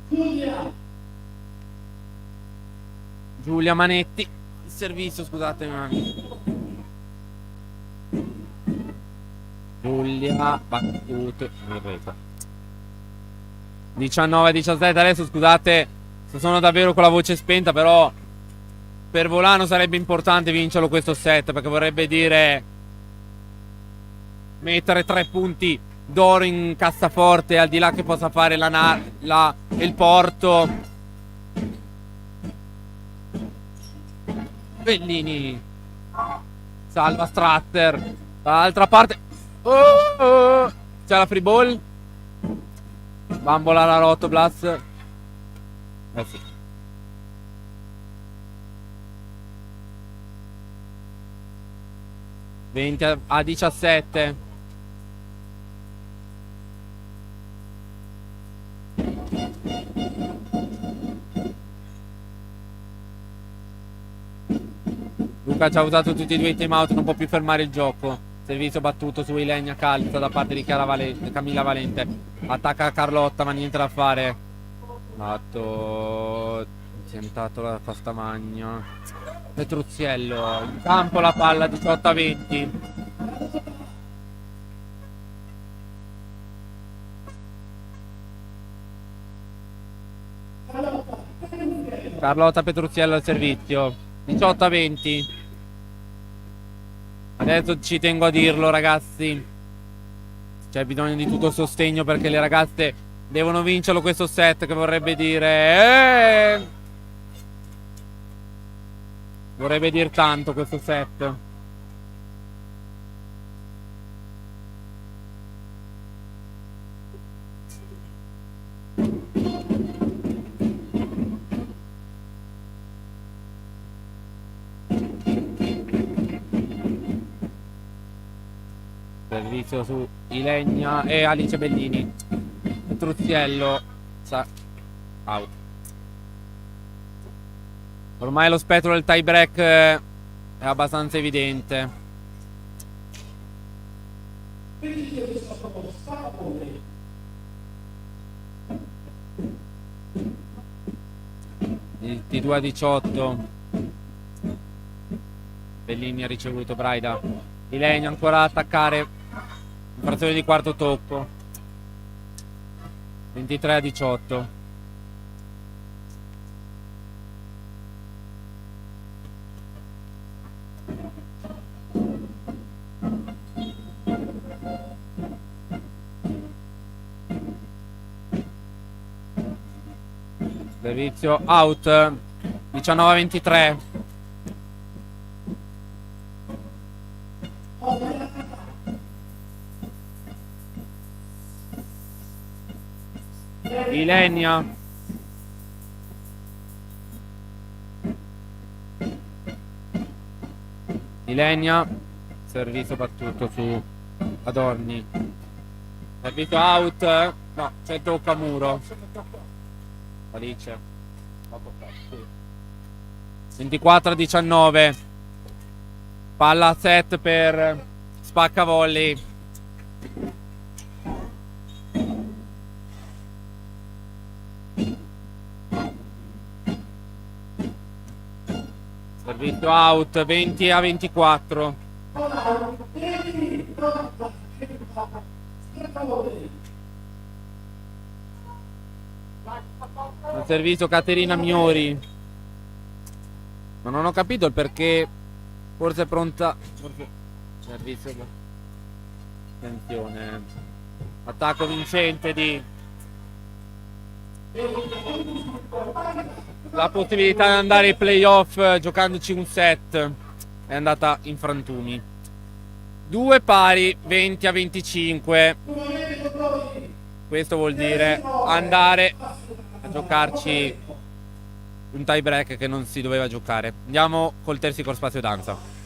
Giulia, Giulia Manetti. Il servizio, scusatemi. Giulia battute in rete. 19-17. Adesso scusate se sono davvero con la voce spenta, però per Volano sarebbe importante vincerlo questo set, perché vorrebbe dire mettere 3 punti d'oro in cassaforte, al di là che possa fare il Porto. Bellini salva Stratter. Dall'altra parte c'è la free ball. Bambola la Rotoblast. Sì. a 17. Luca ci ha usato tutti e due i time out, non può più fermare il gioco. Servizio battuto su Ilenia Calza da parte di Camilla Valente. Attacca Carlotta, ma niente da fare. Matto. Sentato la pasta magna. Petruziello. In campo la palla 18-20. Carlotta Petruziello al servizio. 18-20. Adesso ci tengo a dirlo, ragazzi. C'è bisogno di tutto il sostegno, perché le ragazze devono vincerlo questo set, che vorrebbe dire vorrebbe dire tanto questo set. Servizio su Ilenia e Alice Bellini. Petruziello out. Ormai lo spettro del tie break è abbastanza evidente. Il T2-18. Bellini ha ricevuto Braida. Ilenia ancora a attaccare. Infrazione di quarto tocco. 23-18. Servizio out. 19-23. Ilenia. Ilenia. Servizio battuto su Adorni. Servizio out. No, c'è tocca muro. Alice. 24-19. Palla set per Spacca Volley. Servizio out. 20-24. Il servizio Caterina Miori. Ma non ho capito il perché. Forse è pronta. Servizio. Attenzione. Attacco vincente di. La possibilità di andare ai playoff giocandoci un set. È andata in frantumi. 2 pari, 20-25. Questo vuol dire andare a giocarci un tie break che non si doveva giocare. Andiamo col terzi col spazio danza.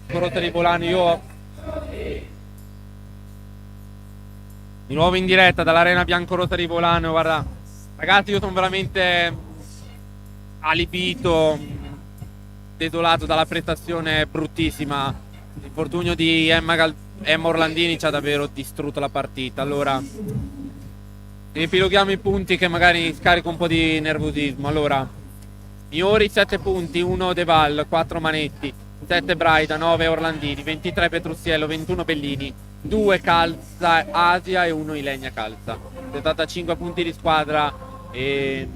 Rotta di Volano, io di nuovo in diretta dall'arena biancorossa di Volano. Guarda, ragazzi, io sono veramente alibito, desolato dalla prestazione bruttissima. L'infortunio di Emma Orlandini ci ha davvero distrutto la partita. Allora, riepiloghiamo i punti che magari scarico un po' di nervosismo. Allora, Miori 7 punti, 1 De Val, 4 Manetti, 7 Braida, 9 Orlandini, 23 Petruziello, 21 Bellini, 2 Calza Asia e 1 Ilenia Calza. 75 punti di squadra e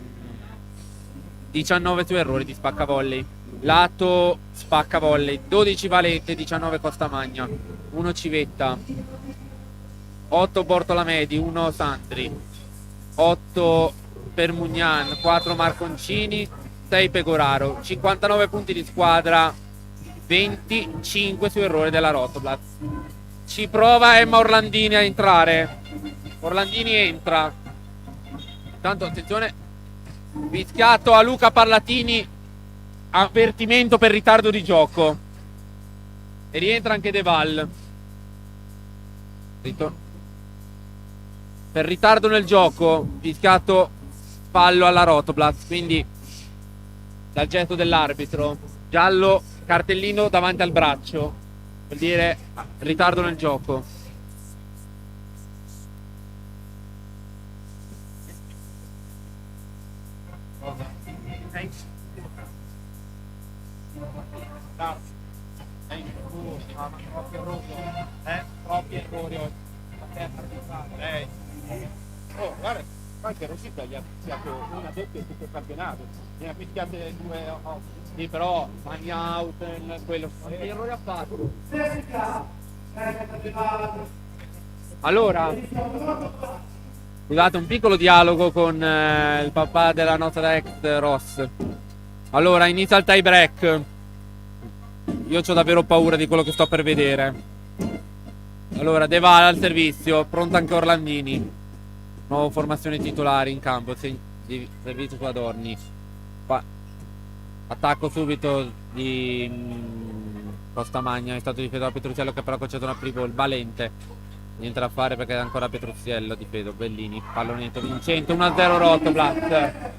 19 su errori di spaccavolley. Lato spaccavolley, 12 Valente, 19 Costamagna, 1 Civetta, 8 Bortolamedi, 1 Sandri, 8 Permugnan, 4 Marconcini, 6 Pegoraro. 59 punti di squadra, 25 su errore della Rotoblat. Ci prova Emma Orlandini a entrare. Orlandini entra. Intanto attenzione, fischiato a Luca Parlatini, avvertimento per ritardo di gioco. E rientra anche De Val. Per ritardo nel gioco, fischiato fallo alla Rotoblat. Quindi dal gesto dell'arbitro, giallo, cartellino davanti al braccio, vuol dire ritardo nel gioco. Troppi errori oggi. Oh, guarda, anche Rosita gli ha fischiato una doppia in tutto il campionato. Ne ha fischiate 2. Sì, però Magna out, quello. Che errori ha fatto? Allora, scusate, un piccolo dialogo con il papà della nostra ex Ross. Allora, inizia il tie break. Io ho davvero paura di quello che sto per vedere. Allora, De Val al servizio, pronto anche Orlandini. Nuova formazione titolare in campo, di servizio su Adorni. Qua. Attacco subito di Costamagna, è stato difeso da Petruziello che però ha concetto una free ball. Valente, niente da fare perché è ancora Petruziello difeso. Bellini, pallonetto vincente, 1-0 Rotoblat.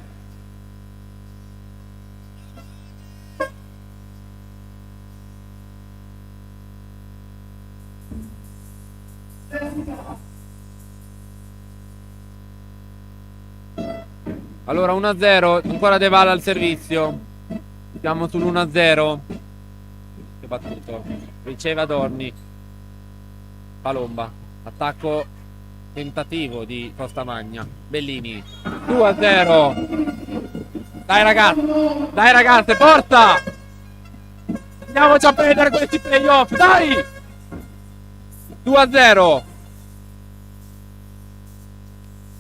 Allora 1-0, ancora De Val al servizio. Siamo sull'1-0. Che battuto. Riceve Adorni. Palomba. Attacco tentativo di Costamagna. Bellini. 2-0. Dai ragazzi. Dai ragazze, porta! Andiamoci a prendere questi playoff, dai! 2-0.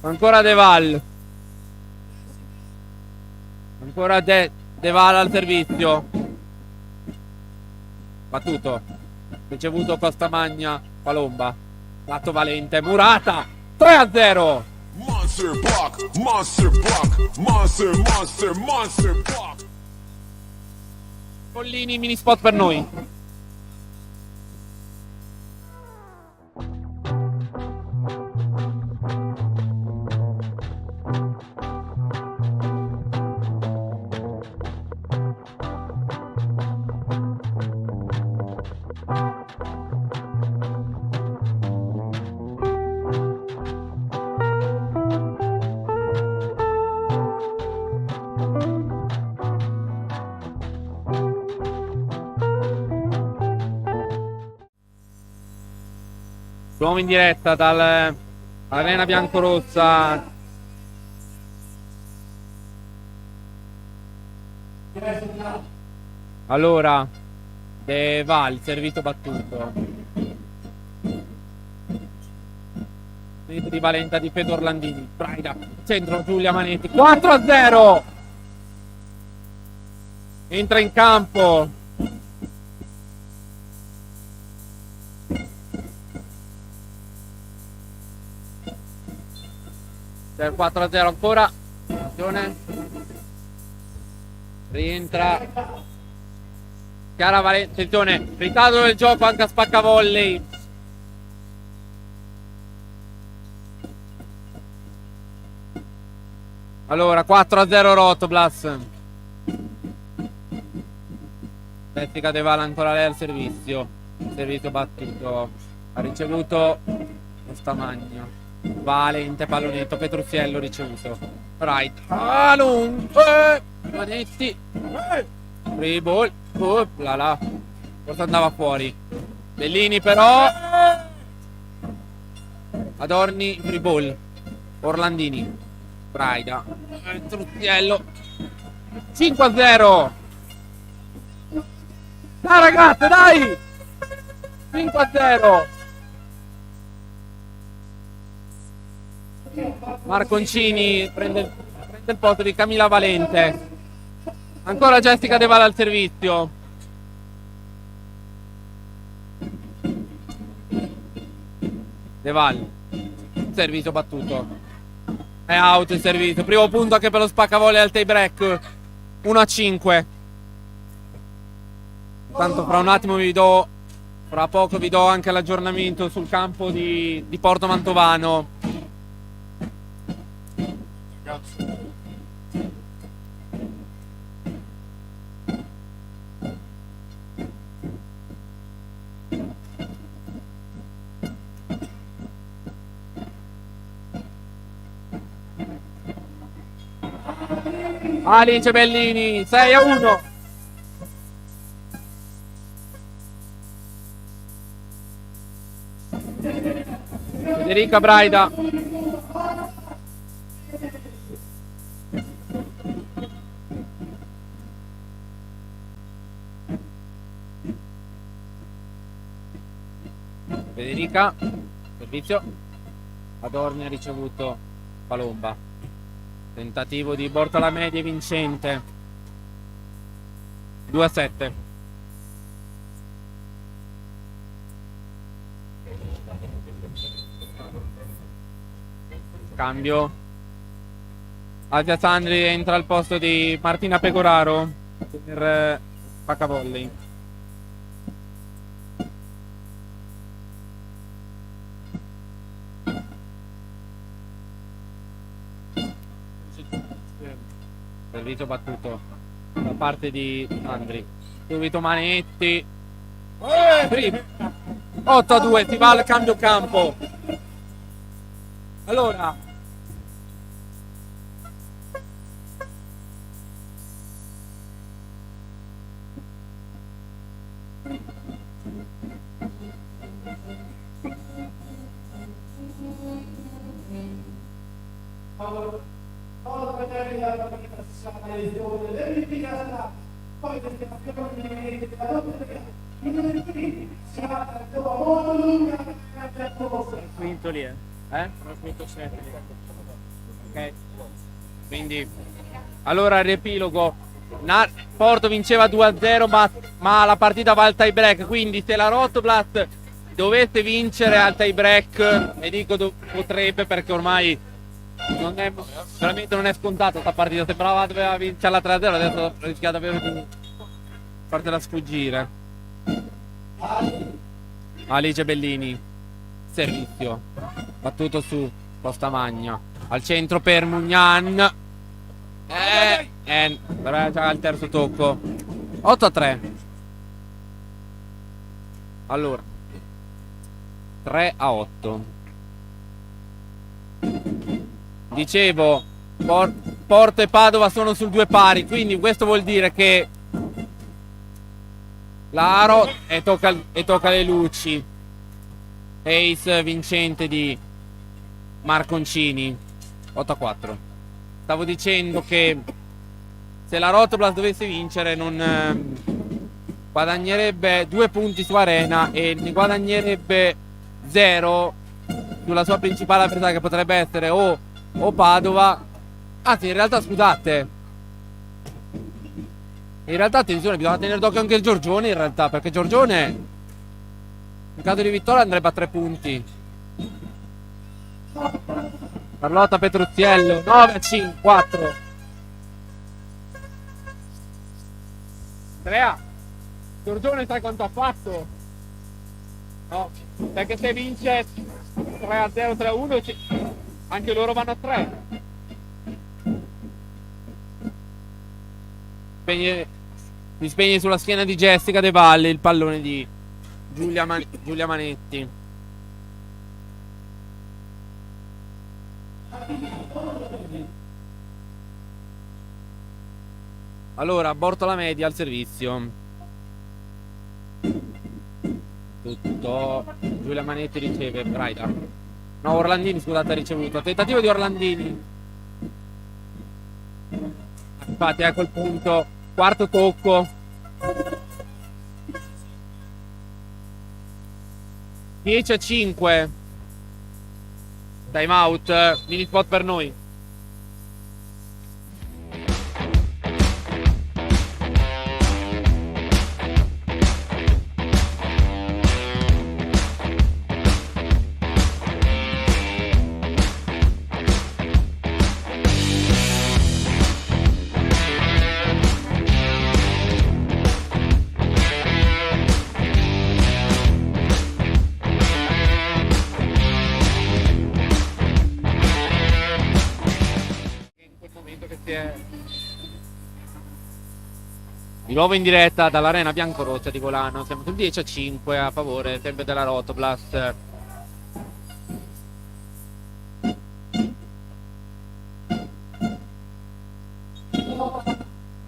Ancora De Val. Ancora De Val al servizio. Battuto. Ricevuto Costamagna. Palomba. Lato Valente. Murata. 3-0. Monster block, monster block, monster, monster, monster block. Pollini, mini spot per noi. Siamo in diretta dall'arena biancorossa. Allora, De Val, servito battuto. Di Valenta di Fedor Orlandini. Braida, centro Giulia Manetti. 4-0. Entra in campo. C'è 4-0 ancora. Attenzione. Rientra Chiara Valente, attenzione, ritardo del gioco anche a spaccavolley. Allora, 4-0 Rotoblas. Jessica De Val ancora lei al servizio. Servizio battuto. Ha ricevuto Stamagno. Valente, pallonetto, Petruziello ricevuto. Right. Lungo. Manetti. Free ball. Là là. Forse andava fuori. Bellini però. Adorni, free ball. Orlandini. Braida. Petruziello. 5-0. Dai ragazze, dai. 5-0. Marconcini prende il posto di Camilla Valente. Ancora Jessica De Val al servizio. De Val. Servizio battuto. È out il servizio. Primo punto anche per lo spaccavolley al tie break. 1-5. Tanto fra un attimo vi do. Fra poco vi do anche l'aggiornamento sul campo di Porto Mantovano. Alice Bellini 6-1. Federica Braida. Federica, servizio. Adorni ha ricevuto Palomba. Tentativo di Bortola media vincente. 2-7. Cambio. Asia Sandri entra al posto di Martina Pegoraro per spaccavolley. Servizio battuto da parte di Andri. Subito Manetti. 8-2, si va al cambio campo. Allora, poi destinazione della lotta si tratta di molto lunga quinto lì, quinto 7. Ok. Quindi allora riepilogo. Porto vinceva 2-0 ma la partita va al tie break, quindi se la Rotoblas dovesse vincere al tie break, e dico potrebbe perché ormai veramente non è scontato questa partita, sembrava doveva vincerla 3-0, adesso rischia davvero di fartela sfuggire. Alice Bellini, servizio battuto su Costa Magna, al centro per Mugnan, però c'è il terzo tocco. 8-3. Allora 3-8. Dicevo, Porto e Padova sono sul 2 pari, quindi questo vuol dire che l'Aro e tocca le luci. Ace vincente di Marconcini. 8-4. Stavo dicendo che se la Rotoblas dovesse vincere non guadagnerebbe 2 punti su Arena e ne guadagnerebbe 0 sulla sua principale avversaria, che potrebbe essere o Padova. Anzi, in realtà scusate, in realtà attenzione, bisogna tenere d'occhio anche il Giorgione, in realtà, perché Giorgione in caso di vittoria andrebbe a 3 punti. Carlotta Petruziello 9-5-4. 3A. Giorgione sai quanto ha fatto? No, perché se vince 3-0, 3-1 anche loro vanno a 3. Mi spegne sulla schiena di Jessica De Valle il pallone di Giulia Manetti. Allora, Bortola media al servizio. Tutto. Giulia Manetti riceve. Braida. No, Orlandini, scusate, ha ricevuto. Tentativo di Orlandini. Infatti, ecco il punto. Quarto tocco. 10-5. Time out. Mini spot per noi. Di nuovo in diretta dall'arena biancorossa di Volano. Siamo sul 10-5 a favore sempre della Rotoblast.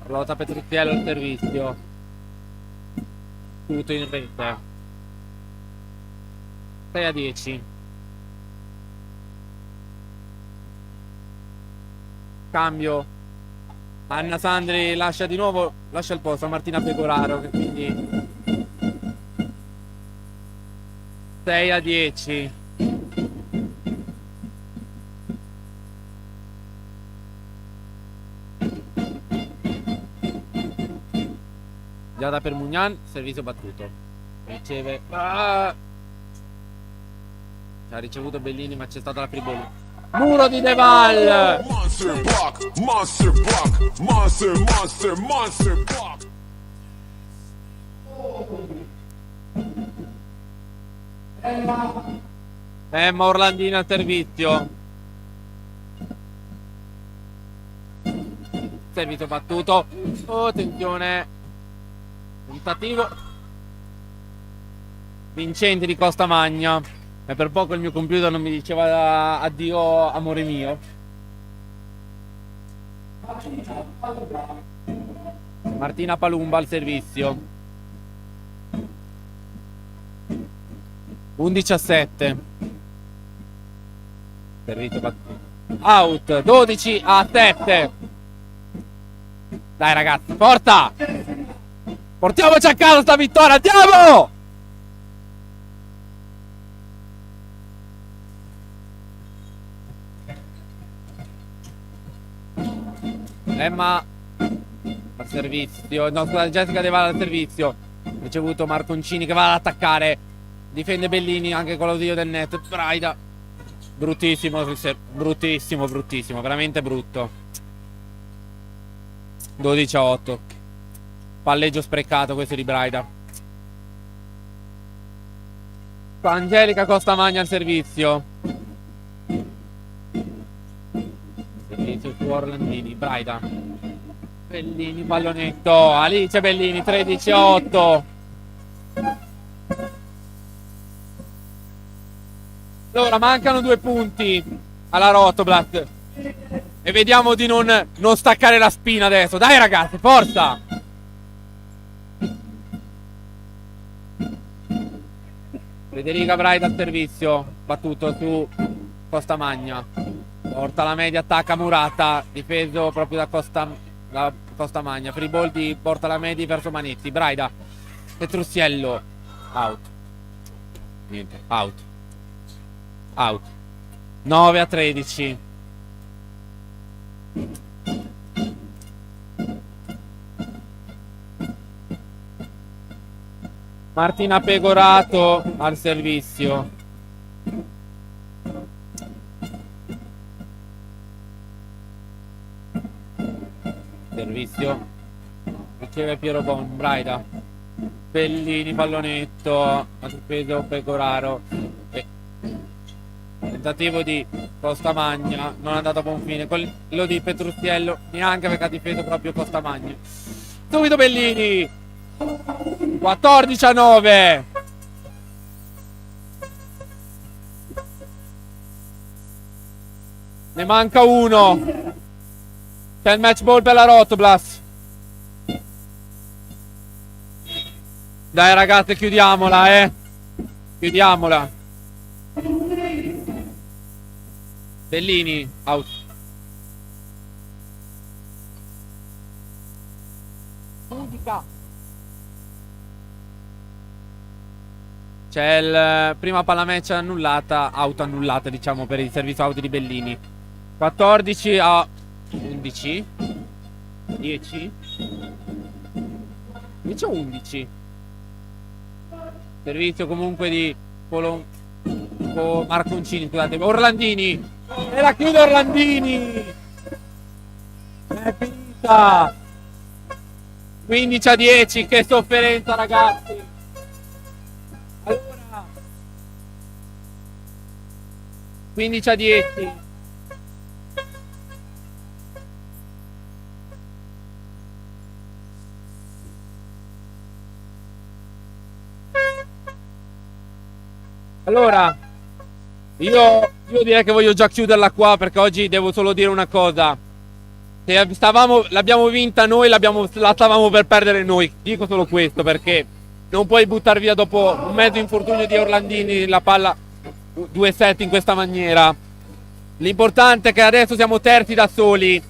Carlotta Petruzziello al servizio. Tutto in rete. 6-10. Cambio. Anna Sandri lascia di nuovo, lascia il posto a Martina Pecoraro, che quindi 6-10. Giada per Mugnan, servizio battuto. Riceve. Ha ricevuto Bellini, ma c'è stata la Friboli. Muro di Deval. Monster block, monster block, monster, monster, monster block. Emma Orlandini al servizio. Servizio battuto. Oh, attenzione. Tentativo. Vincenti di Costa Magna. E per poco il mio computer non mi diceva addio amore mio. Martina Palumba al servizio. 11-7. Servizio battuto. Out. 12-7. Dai ragazzi, forza! Portiamoci a casa sta vittoria, andiamo! Emma al servizio. No, scusa, Jessica De Valle al servizio. Ricevuto Marconcini che va ad attaccare. Difende Bellini anche con l'audio del net. Braida. Bruttissimo, bruttissimo, bruttissimo. Veramente brutto. 12-8. Palleggio sprecato questo di Braida. Angelica Costamagna al servizio. Servizio su Orlandini. Braida. Bellini, pallonetto. Alice Bellini, 13-8. Allora, mancano 2 punti alla Rotoblast. E vediamo di non staccare la spina adesso. Dai ragazzi, forza! Federica Braida al servizio. Battuto su Costamagna. Porta la media, attacca Murata. Difeso proprio da Costamagna. Friboldi porta la media verso Manetti. Braida. Petrucciello. Out. Niente, out. Out. 9-13. Martina Pegorato al servizio. Servizio. Riceve Piero Bon. Braida. Bellini, pallonetto, ha difeso Pecoraro. Tentativo di Costamagna, non è andato a buon fine. Quello di Petrucciello neanche, perché ha difeso proprio Costamagna. Subito Bellini, 14-9. Ne manca uno. C'è il match ball per la Rotoblas. Dai ragazzi, chiudiamola, chiudiamola. Bellini, out. Musica. C'è il prima pallamatch annullata, auto annullata, diciamo, per il servizio auto di Bellini. 14 a 11. 10. 10 o 11. Servizio comunque di Marconcini, scusate, Orlandini. E la chiude Orlandini. È finita. 15 a 10, che sofferenza ragazzi. Allora 15 a 10. Allora io direi che voglio già chiuderla qua, perché oggi devo solo dire una cosa. Se l'abbiamo vinta noi, la stavamo per perdere noi. Dico solo questo, perché non puoi buttare via dopo un mezzo infortunio di Orlandini la palla 2-7 in questa maniera. L'importante è che adesso siamo terzi da soli,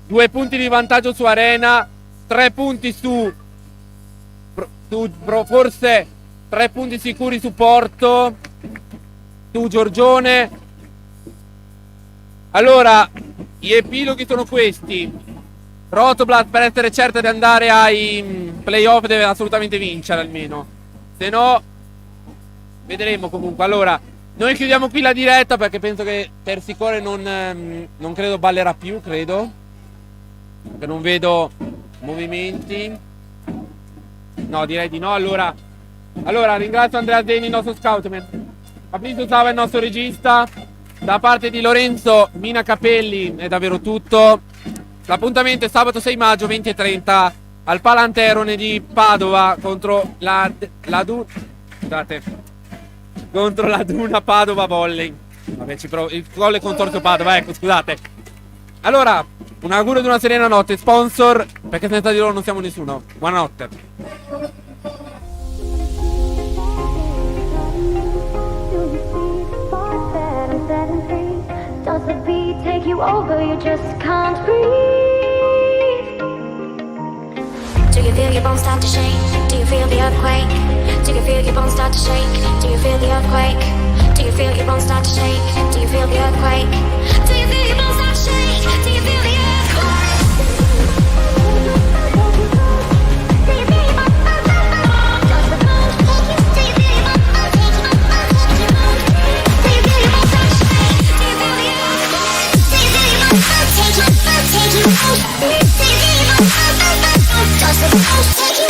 2 punti di vantaggio su Arena, 3 punti forse 3 punti sicuri su Porto, su Giorgione. Allora gli epiloghi sono questi: Rotoblas, per essere certa di andare ai playoff, deve assolutamente vincere almeno, se no vedremo. Comunque, allora noi chiudiamo qui la diretta, perché penso che Tersicore non credo ballerà più, credo, perché non vedo movimenti. No, direi di no. Allora ringrazio Andrea Zeni, il nostro scoutman, Fabrizio Sava, il nostro regista. Da parte di Lorenzo Mina Capelli è davvero tutto. L'appuntamento è sabato 6 maggio 20:30 al Palanterone di Padova contro la Duna Padova Volley. Vabbè, il Colle Consorzio Padova, ecco, scusate. Allora, un augurio di una serena notte. Sponsor, perché senza di loro non siamo nessuno. Buonanotte. Does the beat take you over? You just can't breathe. Do you feel your bones start to shake? Do you feel the earthquake? Do you feel your bones start to shake? Do you feel the earthquake? Do you feel your bones start to shake? Do you feel the earthquake? Do you feel your bones start to shake? Do you feel the earthquake? Do you feel your bones start to shake? Does the bones take you? Do you feel your bones start to shake? Do you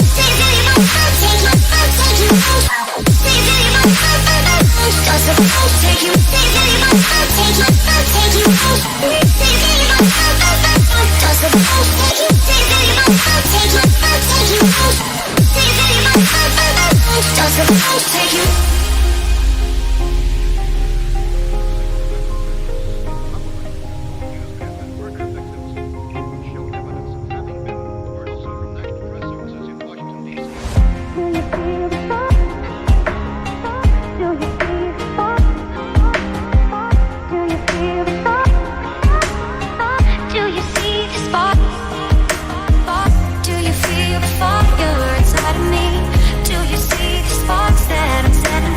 feel your bones start to shake? Do you feel the earthquake? Do you feel your bones start to take you? Take you out? Do you feel your bones start to does the bones take you? Do you feel your bones start to take you? Take you out? Do you feel your bones start to does the bones take you? Do you feel your bones start to take you? Take you out? Do you feel your bones start to does the bones take you? Do you feel your bones start to take you? Take you out? Do you feel your bones start to does the bones take you? Fire inside of me. Do you see the sparks that I'm setting?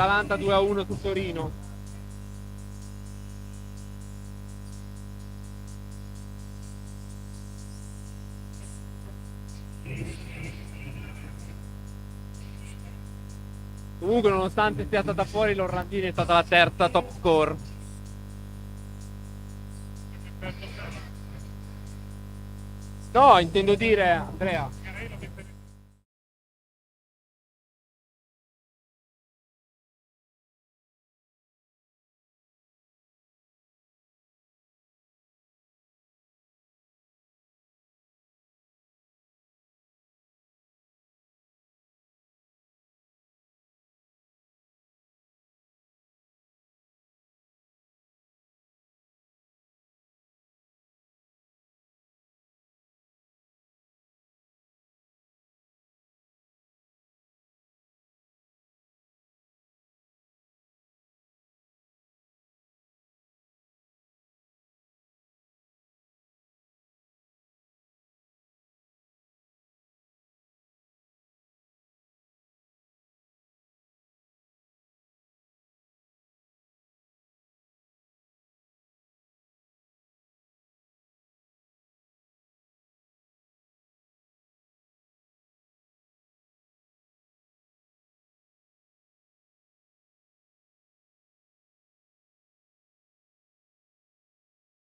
Atalanta 2-1 su Torino. Comunque, nonostante sia stata fuori, l'Orlandini è stata la terza top score. No, intendo dire, Andrea,